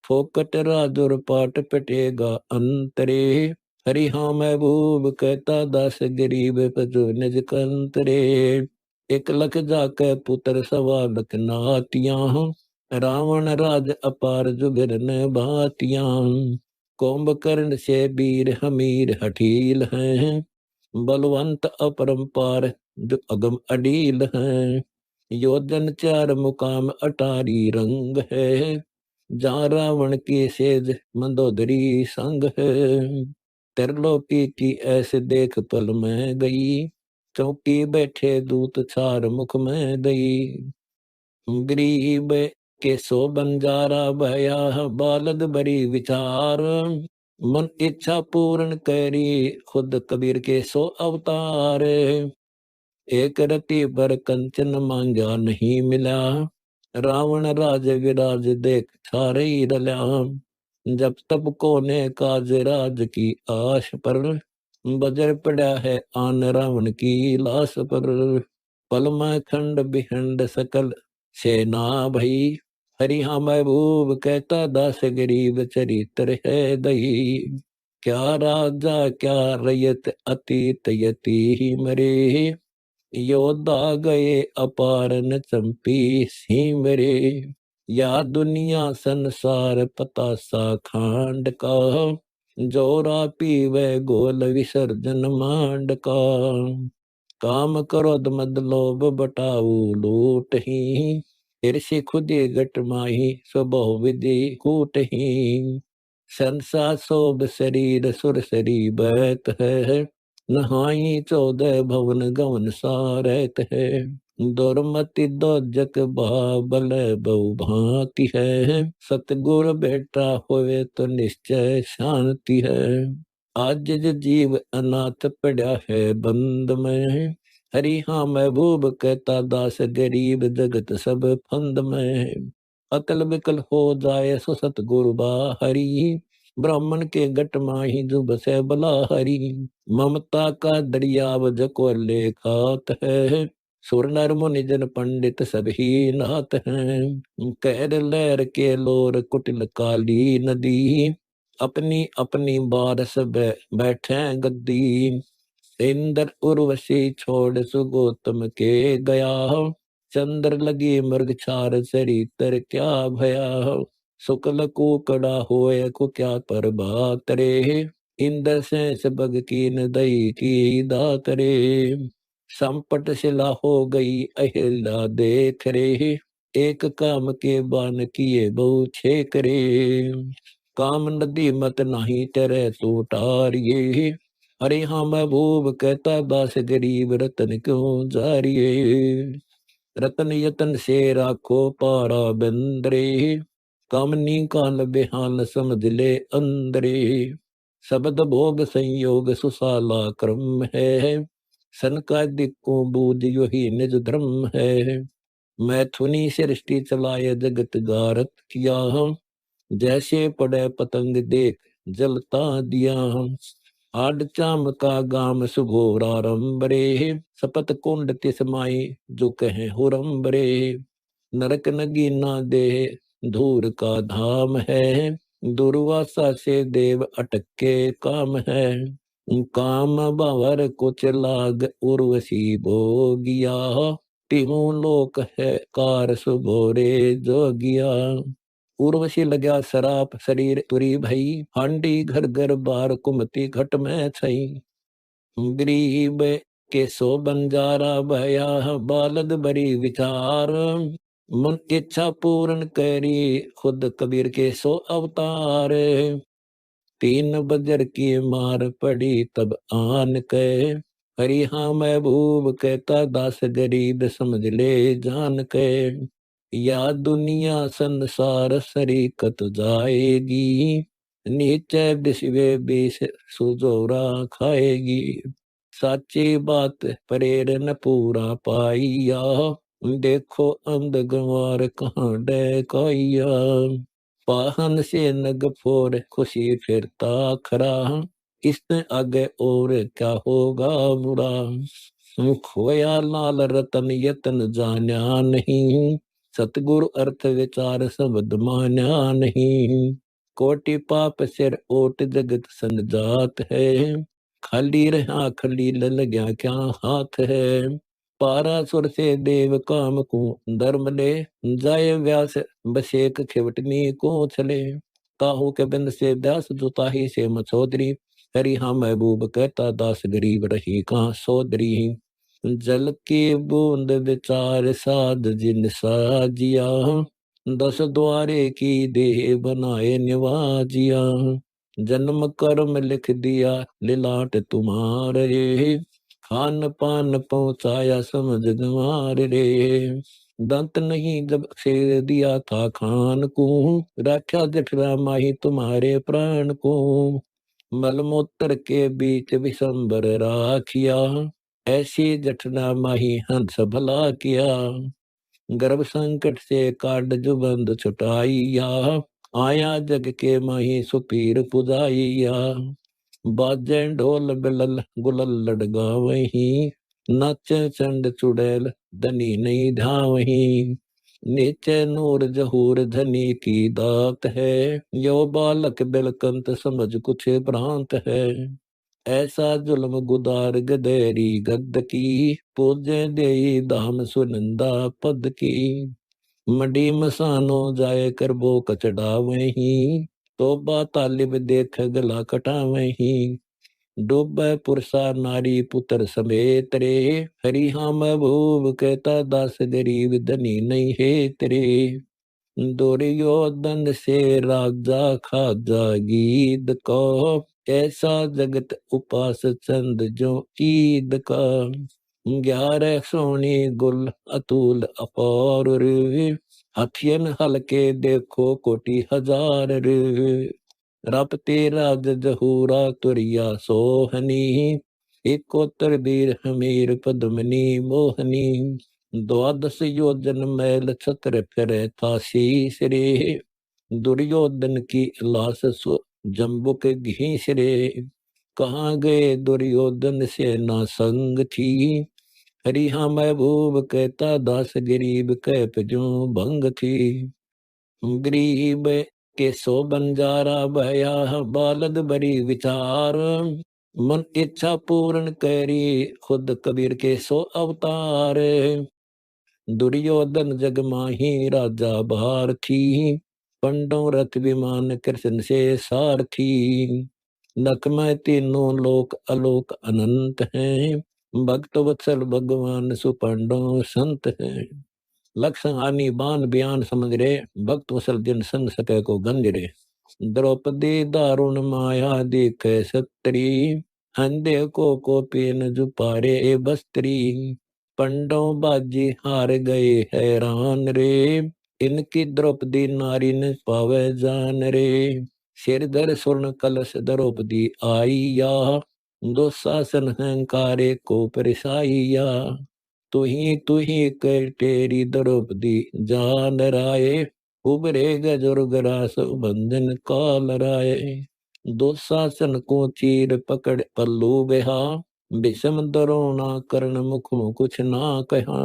फोकट राजुर पाट पटेगा अंतरे, हरि हाँ महबूब कहता दास गरीब पजो निज कंतरे। 1 लख जाके पुत्र सवा लख नातियां, रावण राज अपार जुगर न भातियां। कुंभकर्ण से वीर हमीर हठील हैं, बलवंत अपरंपार जो अगम अडील हैं। योजन 4 मुकाम अटारी रंग है, जहाँ रावण की सेज मंदोदरी संग है। त्रिलोकी की ऐसे देख पल में गई, चौकी बैठे दूत 4 मुख में दई। गरीब के सो बंजारा भया, बालद बरी विचार। मन इच्छा पूर्ण करी, खुद कबीर के सो अवतार। एक रति पर कंचन मांगा नहीं मिला, रावण राज विराज देख सारे रल्या। जब तब कोने काज राज की आश पर, बजर पड़ा है आन रावण की लाश पर। पल में खंड बिहंड सकल सेना भई, हरि हाँ महबूब कहता दास गरीब चरित्र है दही। क्या राजा क्या रयत अतीत यति ही मरे, योद्धा गए अपार न चंपी सिमरे। या दुनिया संसार पता सा खांड का, जोरा पीवे गोल विसर्जन मांड का। काम क्रोध मद लोभ बटाऊ लूट ही, ईर्षि खुदी घट माही स्वभाव विधि कूट ही। संसा सोभ शरीर सुर शरी बैत है, नहाई 14 भवन गवन सारत है। दुर्मति दोजक बाबल बहु भांति है, सतगुर बेटा होवे तो निश्चय शांति है। आज जीव अनाथ पड़ा है बंद में, हरि हाँ महबूब कहता दास गरीब जगत सब फंद में। अकल विकल हो जाए सो सतगुरु बाहरी, ब्राह्मण के गट माही जुब से बला हरी। ममता का दरियाव जको लेखात है, सुर नर मुनि जन पंडित सब ही नाथ हैं। कहर लहर के लोर कुटिल काली नदी, अपनी अपनी बारस बैठे गद्दी। इंद्र उर्वशी छोड़ सुगोतम के गया, चंद्र लगी मृग छार चरित्र क्या भया। शुक्ल कुकड़ा होए को क्या पर बात रे, इंद्र से बग की नदई की दात रे। संपट शिला हो गई अहिल्या देख रे, एक काम के बान किए बहु छेक रे। काम नदी मत नाही तेरे तू टारिये। अरे हाँ महबूब कहता दास गरीब रतन क्यों जारिये। रतन यतन से राखो पारा बंदरे, कामनी काल बेहाल समझ ले अंदरे। शब्द भोग संयोग सुसाला क्रम है, सन का दिक्को बूझ यही निज धर्म है। मैथुनी सृष्टि चलाए जगत गारत किया, जैसे पड़े पतंग देख जलता दिया। आड चाम का गाम सुघोरारंबरे, सपत कुंड तिसमाई जो कहे हुरंबरे। नरक नगीना दे धूर का धाम है, दुर्वासा से देव अटके काम है। काम बावर कुछ लाग उर्वशी भोगिया, तिहु लोक है कार सुबोरे जोगिया। उर्वशी लग्या सराप शरीर तुरी भई, हांडी घर घर बार कुमति घट में छई। गरीब के सो बंजारा भया, बालद बरी विचार। मन इच्छा पूर्ण करी, खुद कबीर के सो अवतार। तीन बजर की मार पड़ी तब आन के, हरि हाँ महबूब कहता दास गरीब समझ ले जान के। या दुनिया संसार सरीकत जाएगी, नीचे बिस्वे बीस सुजोरा खाएगी। साची बात परेर न पूरा पाइया, देखो अंध गंवार कहाँ डैकाइया। पाहन से नग फोर खुशी फिरता खरा, इसने आगे और क्या होगा बुरा। खोया लाल रतन यतन जान्या नहीं, सतगुरु अर्थ विचार शब्द मान्या नहीं। कोटि पाप सिर ओट जगत संजात है, खाली रहा खलील लग्या क्या हाथ है। पारासुर से देव काम को धर्म ले, जाय व्यास बसेक खिवटनी को चले। ताहू के बिंद से व्यास जुताही से मछोदरी, हरि हाँ महबूब कहता दास गरीब रही कहाँ सोदरी। जल की बूंद विचार साध जिन साजिया, दस द्वारे की देह बनाए निवाजिया। जन्म कर्म लिख दिया लिलाट तुम्हारे, खान पान पहुंचाया समझ गंवार रे। दंत नहीं जब से दिया था खान को, रक्षा जठरा माही तुम्हारे प्राण को। मलमूत्र के बीच विशंबर राखिया, ऐसी जठना माही हंस भला किया। गर्भ संकट से काट जो बंद छुटाइया, आया जग के माही सुपीर पुजाइया। बाजे ढोल बिलल गुलल लड़गा वही, नाच चंड चुड़ैल धनी नहीं धावही। नीचे नूर जहूर धनी की दात है, यो बालक बिलकंत समझ कुछ भ्रांत है। ऐसा जुल्म गुदार गदेरी गद्द की, पूजे देई दाम सुनंदा पद की। मडी मसानो जाए कर बो कचड़ा वही, तोबा तालिब देख गला कटावे ही। डूबे पुरसा नारी पुत्र समेत रे, हरि हाँ महबूब कहता दास गरीब धनी नहीं है तेरे। दुर्योधन से राजा खाजा गीद को, ऐसा जगत उपास चंद जो ईद का। 11 सोनी गुल अतुल अपार रे, हथियन हल्के देखो कोटि हजार रे। रपते राज जहूरा तुरिया सोहनी, इकोतर वीर हमीर पद्मनी मोहनी। द्वादश योजन मैल छत्र फिरे था शीश रे, दुर्योधन की लाश जम्बुक घीस रे। कहाँ गए दुर्योधन से ना संग थी, हरि हाँ महबूब कहता दास गरीब कह जो भंग थी। गरीब के सो बंजारा भया, बालद बरी विचार। मन इच्छा पूर्ण करी, खुद कबीर के सो अवतार। दुर्योधन जग माही राजा भारती, पंडो रथ विमान कृष्ण से सारथी। नख में तीनों लोक अलोक अनंत हैं, भक्त वत्सल भगवान सुपंडो संत हैं। लक्षण हानि बान बयान समझ रे, भक्त वसल जिन संग सके को गंज रे। द्रौपदी दारुण माया देखे सत्री, हंदे को पेन जुपारे बस्त्री। पंडों बाजी हार गए हैरान रे, इनकी द्रौपदी नारी न पावे जान रे। सिरधर स्वर्ण कलश द्रौपदी आई या, दुशासन हंकारे को परसाइया। तू ही कर तेरी द्रौपदी जान राय, उबरे गजुर्ग रास बंधन काल राय। दुशासन को चीर पकड़ पल्लू बेहा, विषम द्रोणा कर्ण मुख कुछ ना कहा।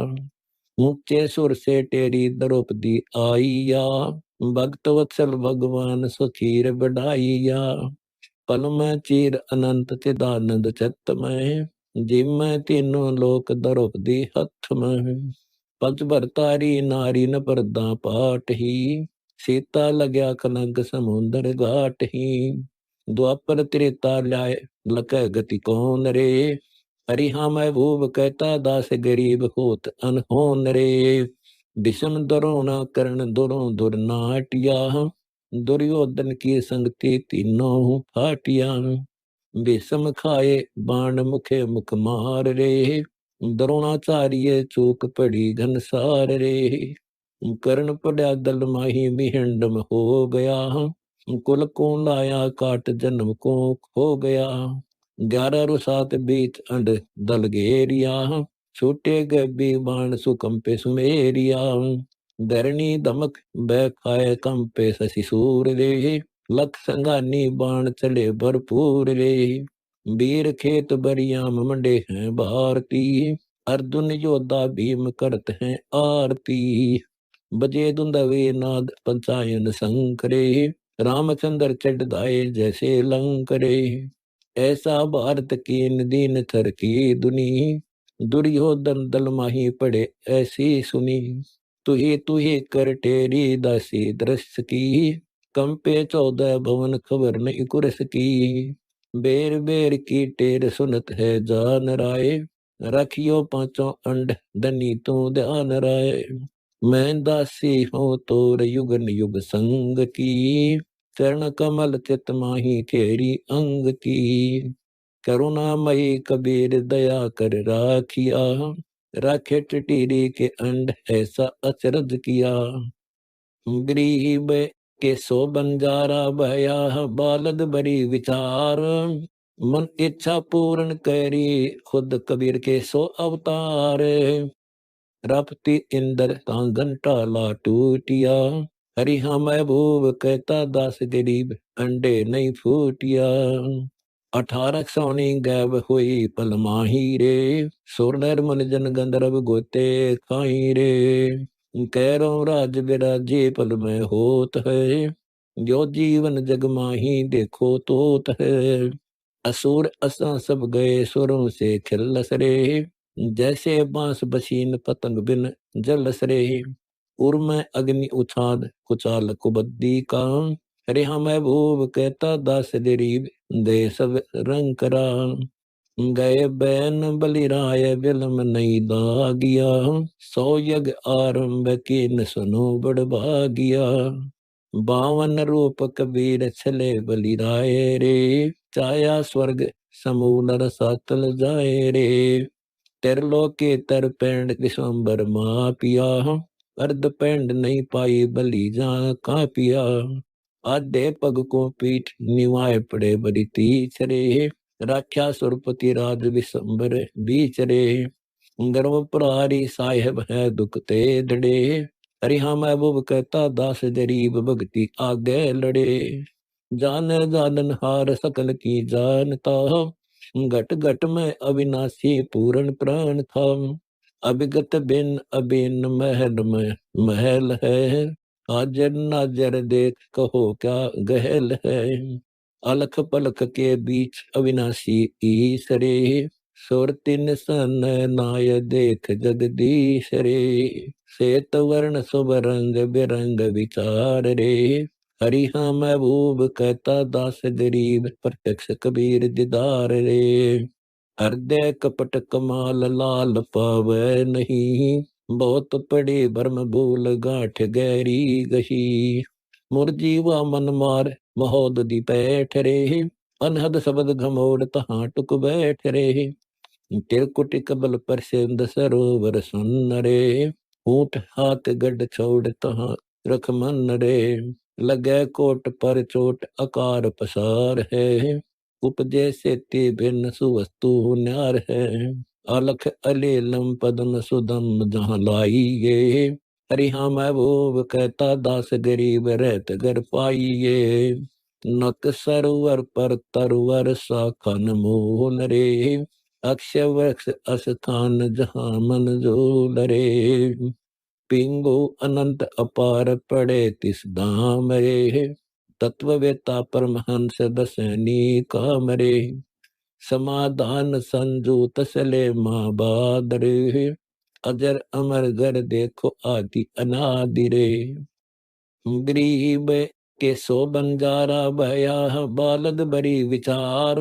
ऊंचे सुर से तेरी द्रौपदी आईया, भक्त वत्सल भगवान सुचीर बढ़ाइया। पल में चीर अनंत चिदानंद चित्त में, जिम में तीनों लोक द्रौपदी हथ में। पच भरतारी नारी न परदा पाट ही, सीता लग्या कलंक समुंदर घाट ही। द्वापर त्रेता लाए लक गति कौन रे, हरिहा महबूब कहता दास गरीब होत अनहोन रे। विषम द्रोणा कर्ण दुरों दुर नाटिया, दुर्योधन की संगति तीनों फाटिया। विषम खाए बाण मुखे मुख मार रे, द्रोणाचार्य चूक पड़ी घनसार रे। कर्ण पड़ा दल माही विहंडम हो गया, कुल को लाया काट जन्म को खो गया। 11 रुसात बीच अंड दल घेरिया, छूटे गए बाण सुकंपे सुमेरिया। धरणी धमक बह खाए कंपे शशि सूर रे, लख संगानी बाण चले भरपूर रे। वीर खेत बरियाम मंडे हैं भारती, अर्जुन योद्धा भीम करत हैं आरती। बजे दुंदवे नाद पंचायन शंकरे, रामचंद्र चढ़ाए जैसे लंकरे। ऐसा भारत की दीन थर की दुनी, दुर्योधन दल माही पड़े ऐसी सुनी। तू ही कर टेरी दासी दृश्य की, कंपे 14 भवन खबर नहीं कुरस की। बेर बेर की टेर सुनत है जान राय, रखियो पांचों अंड धनी तू ध्यान राय। मैं दासी हूँ तोर युगन युग संग की, चरण कमल चित माही तेरी अंग की। करुणामयी कबीर दया कर राखिया, राखे टिटीरी के अंड ऐसा अचरज किया। गरीब के सो बंजारा भया, बालद बड़ी विचार। मन इच्छा पूर्ण करी, खुद कबीर के सो अवतार। रपति इंद्र ता घंटा ला टूटिया, हरिहा महबूब कहता दास गरीब अंडे नहीं फूटिया। 18 सौनी गैब हुई पल माही रे, सुर नर मन जन गंधर्व गोते खाई रे। कैरो राज विराजे पल में होत है, जो जीवन जग माही देखो तोत है। असुर असा सब गए सुरों से खिलस रे, जैसे बांस बसीन पतंग बिन जलस रे। उर्म अग्नि उछाद कुचाल कुबद्दी का, अरे हाँ महबूब कहता दास गरीब दे सब रंग करा। गए बैन बलिराय बिलम नहीं दागिया, 100 यज्ञ आरंभ की न सुनो बड़ भागिया। 52 रूप कबीर छले बलिराय रे, चाया स्वर्ग समूल रसातल जाए रे। त्रिलोके तर पेंड विश्वम्बर मापिया, अर्ध पेंड नहीं पाई बलि जा कापिया। आधे पग को पीठ निवाए पड़े बरी तीसरे, राख्या सुरपति राज विश्वम्बर बीचरे। गर्व प्रहारी साहेब है दुख ते डड़े, हरिहा महबूब कहता दास गरीब भक्ति आगे लड़े। जान जानन हार सकल की जानता, घट घट में अविनाशी पूर्ण प्राण था। अभिगत बिन अबिन महल में महल है, हाजर नाजर देख कहो क्या गहल है। अलख पलख के बीच अविनाशी ईसरे, सुरति निसन नाय देख जगदीश रे। श्वेत वर्ण शुभ रंग बिरंग विचार रे, हरिहा महबूब कहता दास गरीब प्रत्यक्ष कबीर दीदार रे। हृदय कपट कमाल लाल पावे नहीं, बहुत पड़े भरम भूल गांठ गहरी गही। मुरजीवा मन मार महोदधि पैठ रे, अनहद शब्द घमोड़ तहाँ टुक बैठ रे। तिरकुट कबल पर सिंध सरोवर सुन रे, ऊंट हाथ गढ़ छोड़ तहाँ रख मन रे। लगे कोट पर चोट आकार पसार है, उपजे से ते भिन्न सुवस्तु न्यार है। अलख अलेलम पदम सुदम जहाँ लाइये, हरि हाँ महबूब कहता दास गरीब रहत घर पाइये। नक सरोवर पर तरवर साखन मोहन रे, अक्षय वृक्ष अस्थान जहाँ मन जो लरे। पिंगो अनंत अपार पड़े तिस धाम रे, तत्ववेता परमहंस दसनी काम रे। समाधान संजू तसले माँ बादरे, अजर अमर घर देखो आदि अनादि रे। गरीब के सो बंजारा भया, बालद बड़ी विचार,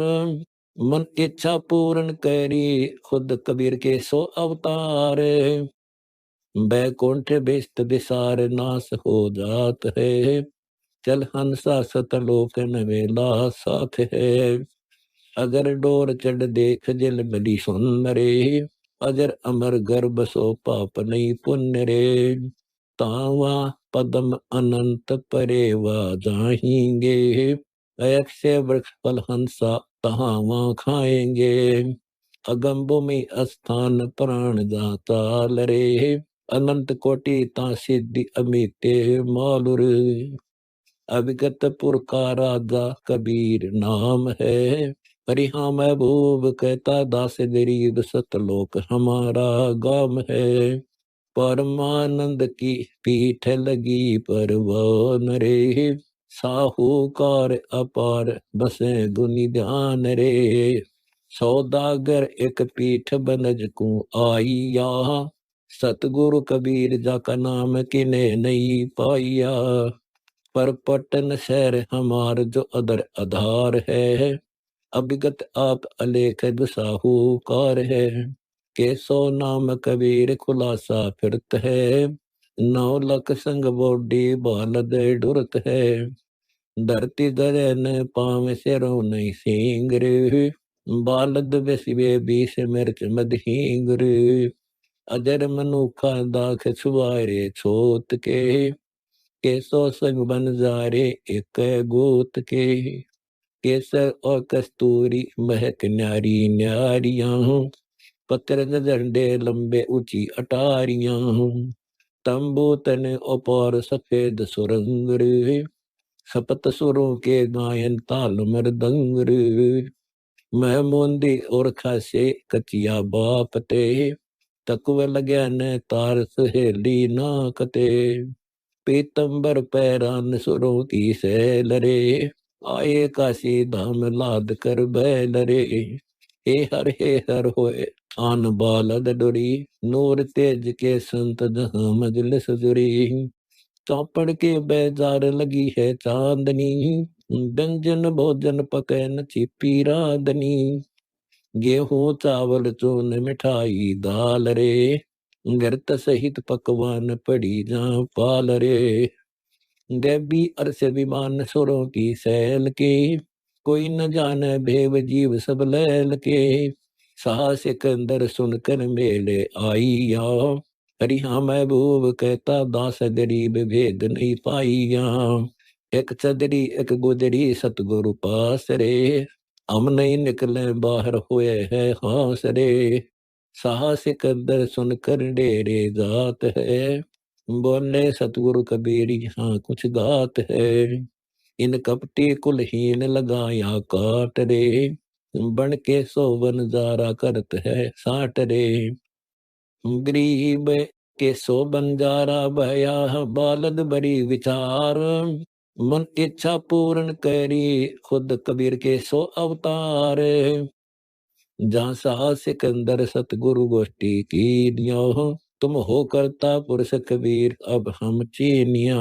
मन इच्छा पूर्ण करी खुद कबीर के सो अवतार। बैकुंठ बिस्त विसार नाश हो जात है, चल हंसा सतलोक नवेला साथ है। अगर डोर चढ़ देख जल बली सुन रे, अजर अमर गर्भ सो पाप नहीं पुण्य रे। तावा पदम अनंत परे वा जाएंगे, अक्षय वृक्ष फल हंसा तहाँ वहाँ खाएंगे। अगम भूमि स्थान प्राण जाता लरे, अनंत कोटि ता सिद्धि अमिते मालुर। अविगत पुर का राजा कबीर नाम है, हरि हाँ महबूब कहता दास गरीब सतलोक हमारा गाम है। परमानंद की पीठ लगी परवान रे, साहूकार अपार बसे गुनी ध्यान रे। सौदागर एक पीठ बनज को आईया, सतगुरु कबीर जाका नाम किने नहीं पाइया। पर पटन शहर हमार जो अदर आधार है, अभिगत आप अलेख साहूकार है। केसो नाम कबीर खुलासा फिरत है, 9 लख संग बोडी बालद डुरत है। धरती गरे न पाव सिरो नहीं सिंग रे, बालद बेसिवे बीस मिर्च मदहींग रे। अजर मनुखा दाख छुआरे छोत के सौ संग बन जारे एक गोत के। केसर और कस्तूरी महक न्यारी न्यारियां, पत्र झंडे लंबे ऊंची अटारियां। तंबू तने ऊपर सफेद सुरंग रे, सपत सुरों के गायन ताल मृदंग रे। महमूदी और खासे कचिया बापते, तकव लग्या न तार सहेली नाकते। पीतंबर पैरान सुरों की सैल रे, आए काशी धाम लाद कर बैल रे। हे हर होए आन बालद डोरी, नूर तेज के संत जहां मजलिस जुरी। चौपड़ के बेजार लगी है चांदनी, व्यंजन भोजन पके न छिपी राधनी। गेहूं चावल चून मिठाई दाल रे, गर्त सहित पकवान पड़ी जा पाल रे। देवी अरस विमान सुरों की सैल के, कोई न जाने भेव जीव सब लैल के। साहस सिकंदर सुनकर मेले आईया, हरि हाँ महबूब कहता दास गरीब भेद नहीं पाईया। एक चदरी एक गुदरी सतगुरु पास रे, हम नहीं निकले बाहर हुए है हास रे। साहस सिकंदर सुनकर डेरे जात है, बोले सतगुरु कबीर यहाँ कुछ गात है। इन कपटी कुलहीन लगाया काट रे, बन के सोवन जारा करत है साट रे। गरीब के सो बंजारा भया, बालद बड़ी विचार। मन इच्छा पूर्ण करी खुद कबीर के सो अवतार। जहाँ साहस सिकंदर सतगुरु गोष्ठी की दियो, तुम हो करता पुरुष कबीर अब हम चीनिया।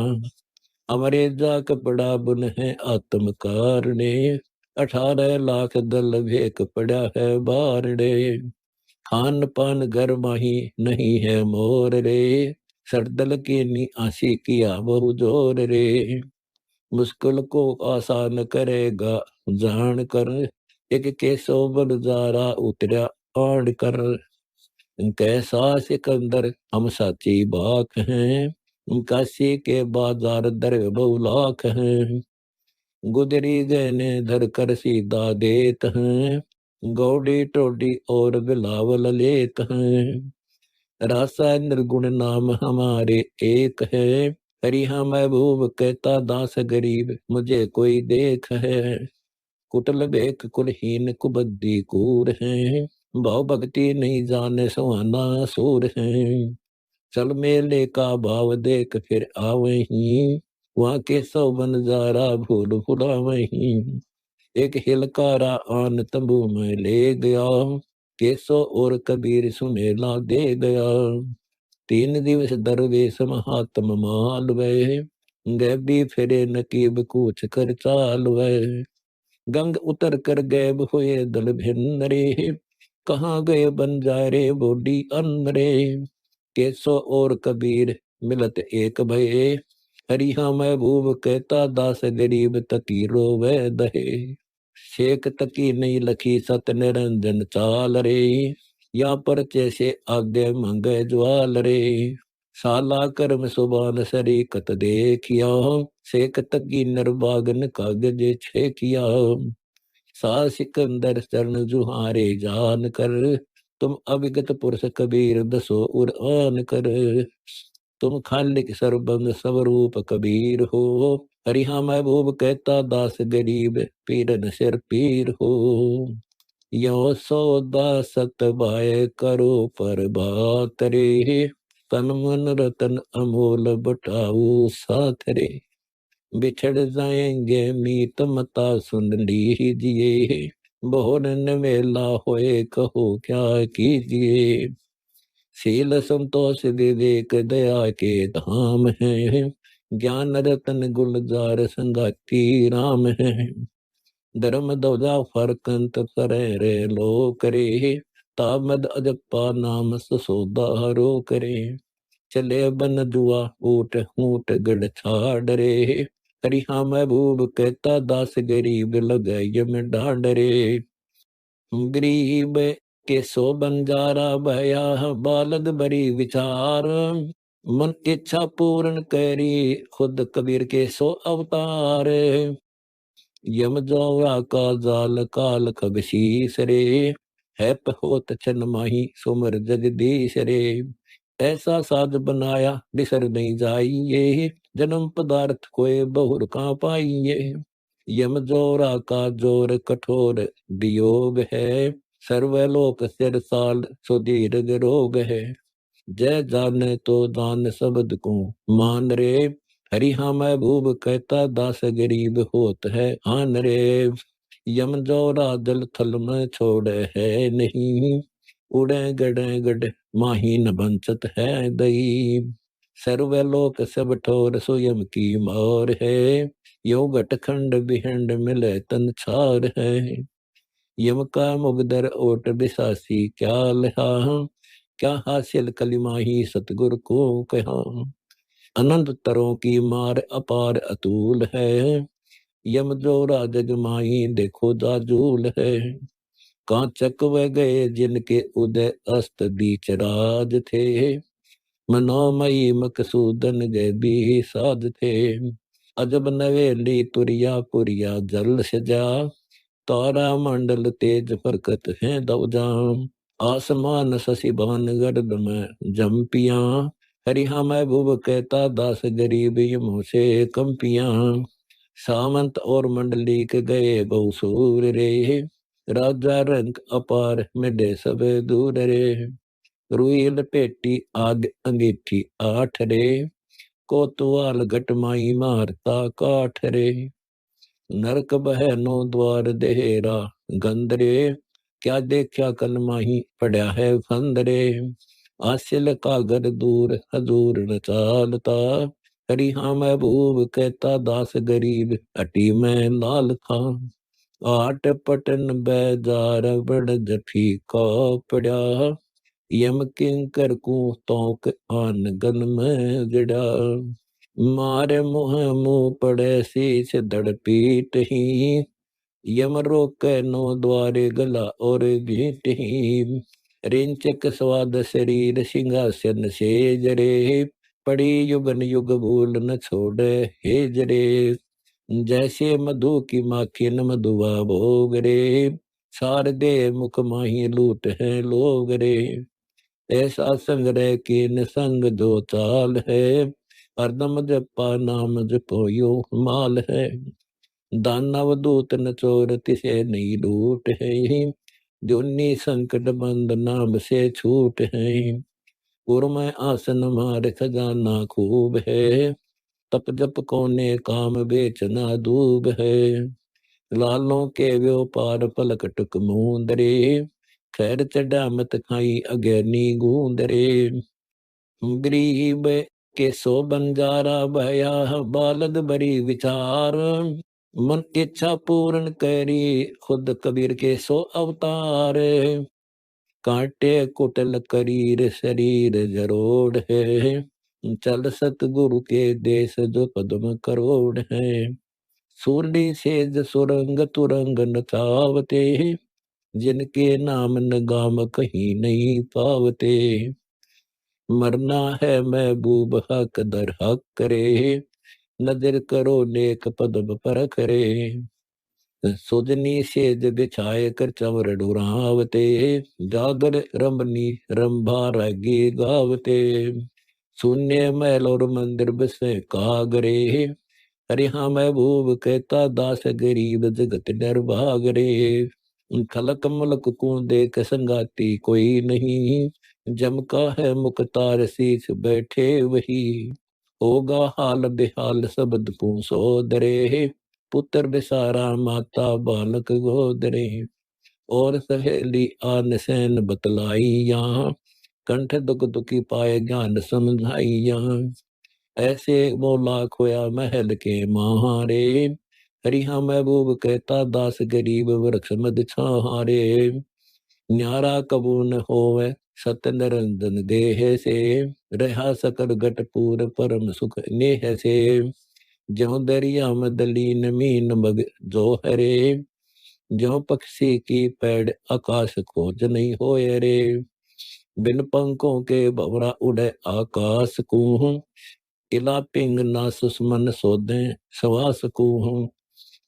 हमारे जाक पड़ा बुन है आत्म कारणे, 18 लाख दल भेक पड़ा है बारणे। खान पान घर माही नहीं है मोर रे, सरदल की नी आशी किया बहु जोर रे। मुश्किल को आसान करेगा जान कर, एक केसो बलजारा उतरा आड़ कर। कैसा सिकंदर हम साची बात हैं, काशी के बाजार दर बहुलाख हैं। गुदरी गहने धर कर सीधा देत हैं, गौड़ी टोडी और बिलावल लेत हैं। रासा निर्गुण नाम हमारे एक है, हरिहा महबूब कहता दास गरीब मुझे कोई देख है। कुटल बेक कुलहीन कुबद्दी कूर है, भाव भक्ति नहीं जाने सुहाना सूर है। चल मेले का भाव देख फिर आवहीं, वहाँ के सौ बंजारा भूल भुलावहीं। एक हिलकारा आन तंबू में ले गया, केसो और कबीर सुमेला दे गया। 3 दिवस दरवेश महात्म माल वै, गैबी फिरे नकीब कूच कर चाल वै। गंग उतर कर गैब हुए दल भिन्न रे, कहाँ गए बंजारे बोडी अंदरे। केसो और कबीर मिलत एक भये, हरिहा महबूब कहता दास गरीब तकी रोवे दहे। शेख तकी नहीं लखी सत निरंजन चाल रे, या पर जैसे आगे मंगे ज्वाल रे। साला कर्म सुबान शरीकत देखिया, शेख तकी निर्बागन कागज छे किया। सा सिकंदर चरण जुहारे जान कर, तुम अविगत पुरुष कबीर दसो उड़ान कर। तुम खालिक सर्वंग स्वरूप कबीर हो, हरिहा महबूब कहता दास गरीब पीरन सिर पीर हो। यो सौदा सत भाय करो पर बात रे, तन मन रतन अमोल बटाऊ साथ रे। बिछड़ जाएंगे मीत मता सुन लीजिए, बहुर नवेला होए कहो क्या कीजिए। शील संतोष विवेक दया के धाम है, ज्ञान रतन गुलजार संगाती राम है। धर्म ध्वजा फरकंत करे रे लो करे, तामद अजप्पा नाम ससोदारो करे। चले बन जुआ ऊट ऊट गढ़ छाड़ रे, हरिहा महबूब कहता दास गरीब लगे यम ढांड रे। गरीब के सो बंजारा भया बालद बड़ी विचार, मन इच्छा पूर्ण करी खुद कबीर के सो अवतार। यम जोरा का जाल काल कबशीस रे, है होत छन माही सुमर जगदीश रे। ऐसा साध बनाया बिसर नहीं जाइए, जन्म पदार्थ कोई बहुर का पाइए। यम जोरा का जोर कठोर वियोग है, सर्वलोक सिर साल सुदीर्घ रोग है। जय जाने तो दान शब्द को मान रे, हरिहा महबूब कहता दास गरीब होत है आन रे। यम जोरा जल थल में छोड़े है नहीं, उड़े गड़े गड़ माही न बंचत है दई। सर्वलोक सब ठोर स्वयं की मोर है, यो घटखंड बिहंड मिले तन छार है। यम का मुगदर ओट बिसासी क्या लहा, क्या हासिल कलिमाही सतगुरु को कहा। अनंत तरों की मार अपार अतुल है, यम जोरा जग माही देखो जाजूल है। कांचक व गए जिनके उदय अस्त बीच राज थे, मनोमयी मकसूदन गए भी साध थे। अजब नवेली तुरिया पुरिया जल सजा, तारा मंडल तेज फरकत है दौजाम। आसमान शशिबान गर्द में जम्पिया, हरिहा महबूब कहता दास गरीब यमों से कंपिया। सामंत और मंडली के गए बहुसूर रे, राजा रंग अपार मिडे सब दूर रे। रुई लपेटी आग अंगीठी आठ रे, कोतवाल घटमाई मारता काठ रे। नरक बहनो द्वार देहरा गंदरे, क्या देखा कलमाही पड़ा है फंदरे। आसिल कागर दूर हजूर न चालता, हरिहा महबूब कहता दास गरीब अटी में लाल था। आट पटन बैजार बड़ जफी का पड़ा, यम किंकर को तोक आन गन में गिड़ा। मारे मुँह मुँह पड़े शीश धड़ पीट ही, यम रोके नो द्वारे गला और भीट ही। रिंचक स्वाद शरीर सिंहासन से जरे, पड़ी युगन युग भूल न छोड़े हे जरे। जैसे मधु की माखिन मधुआ भोग रे, सार दे मुख माही लूट है लोग रे। ऐसा संग्रह के निसंग दो चाल है, हरदम जपा नाम जपो यो माल है। दानव दूत न चोर तिसे नहीं लूट है, जोनी संकट बंद नाम से छूट है। उर्म आसन मार खजाना खूब है, तप जप कोने काम बेचना दूब है। लालों के व्यापार पलक टुक मूंदरे, खैर चढ़ा मत खाई अगैनी गूंदरे। गरीब के सो बंजारा भया, बालद बरी विचार। मन इच्छा पूर्ण करी, खुद कबीर के सो अवतार। कांटे कुटल करीर शरीर जरोड़ है, चल सतगुरु के देश जो पद्म करोड़ है। सूरडी सेज सुरंग तुरंग नचावते, जिनके नाम न गाम कहीं नहीं पावते। मरना है महबूब हक दर हक करे, नजर करो नेक पद्म पर करे। सुजनी सेज बिछाए कर चवर डुरावते, जागर रमनी रंभा रागी गावते। शून्य महल और मंदिर बसे कागरे, अरे हाँ महबूब कहता दास गरीब जगत डर भाग रे। खलक मलक को देख संगाती कोई नहीं, जम का है मुख्तार शीश बैठे वही। होगा हाल बेहाल शब्द पूछो दरे, पुत्र बेसारा माता बालक गोदरे। और सहेली आन सैन बतलाई यहाँ, कंठ दुख दुखी पाए ज्ञान समझाई यहाँ। ऐसे बोला खोया महल के महारे, हरिहा महबूब कहता दास गरीब वृक्ष मद छाहारे। न्यारा कबू न होवे सत निरंजन देह से, रहा सकल घटपूर परम सुख नेह से। ज्यों दरिया मदलीन मीन मग जो हरे, ज्यों पक्षी की पैड़ आकाश खोज नहीं होए रे। बिन पंखों के भवरा उड़े आकाश को, इला पिंग ना सुस्मन सोदे सवास को।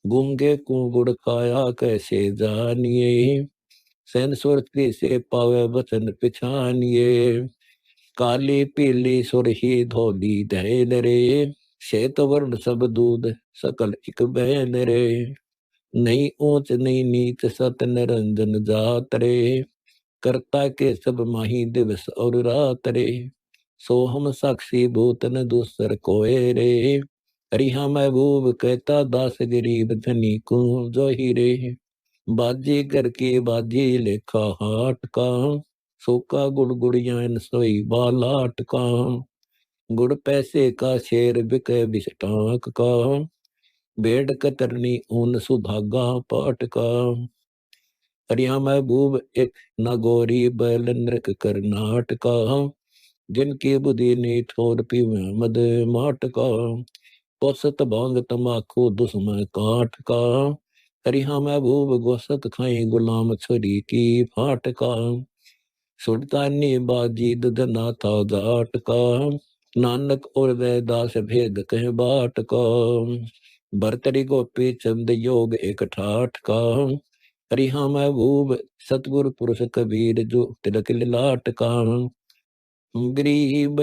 गूंगे को गुड़ खाया कैसे जानिए, सैन सुरती से पावे वचन पिछानिए। काली पीली सुरही धोली धैल रे, श्वेत वर्ण सब दूध सकल एक बहन रे। नहीं ऊंच नहीं नीच सत निरंजन जात रे, करता के सब माही दिवस और रात रे। सो हम साक्षी भूत न दूसर कोय रे, हरिहा महबूब कहता दास गरीब धनी को जो ही रे। बाजी घर की बाजी लेखा हाट का, सूखा गुड़ गुड़ियान सोई बालाट का। गुड़ पैसे का शेर बिके बिस्टाक का, भेड़ कतरनी ऊन सुधागा पाट का। हरिया महबूब एक नागोरी बैल नृक कर्नाट का, जिनकी बुद्धि ने ठोर पीवे मद माट का। पोसत भांग तमाकू दुश्मन काट का, हरिहा महबूब गोसत खाई गुलाम छुरी की फाट का। सुल्तानी बाजी ददना था जाट का, नानक और वैदास भेद कह बाट का। भरतरी गोपी चंद योग एक ठाठ का, हरिहा महबूब सतगुरु पुरुष कबीर जो तिलक लाट का। गरीब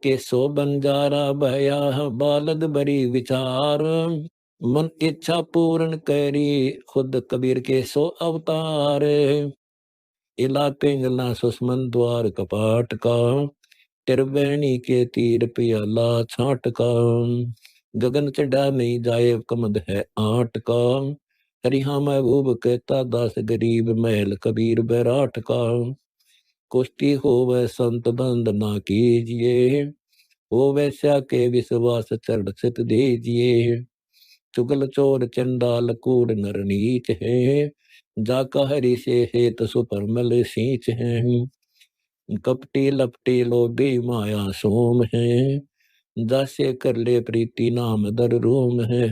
के सो बंजारा भया, बालद बरी विचार। मन इच्छा पूर्ण करी, खुद कबीर के सो अवतार। इला पिंगला सुषमन द्वार कपाट का, त्रिवेणी के तीर पियाला छाट का। गगन चढ़ा नहीं जाए कमद है आट का, हरिहा महबूब कहता दास गरीब महल कबीर बैराट का। कुश्ती हो वह संत बंद ना कीजिए, हो वैश्या के विश्वास चरण सित दीजिए। चुगल चोर चंडाल कूड़ नर नीच है, जाका हरि से हेत सुपरमल सींच है। कपटी लपटी लोभी माया सोम है, जासे कर ले प्रीति नाम दर रोम है।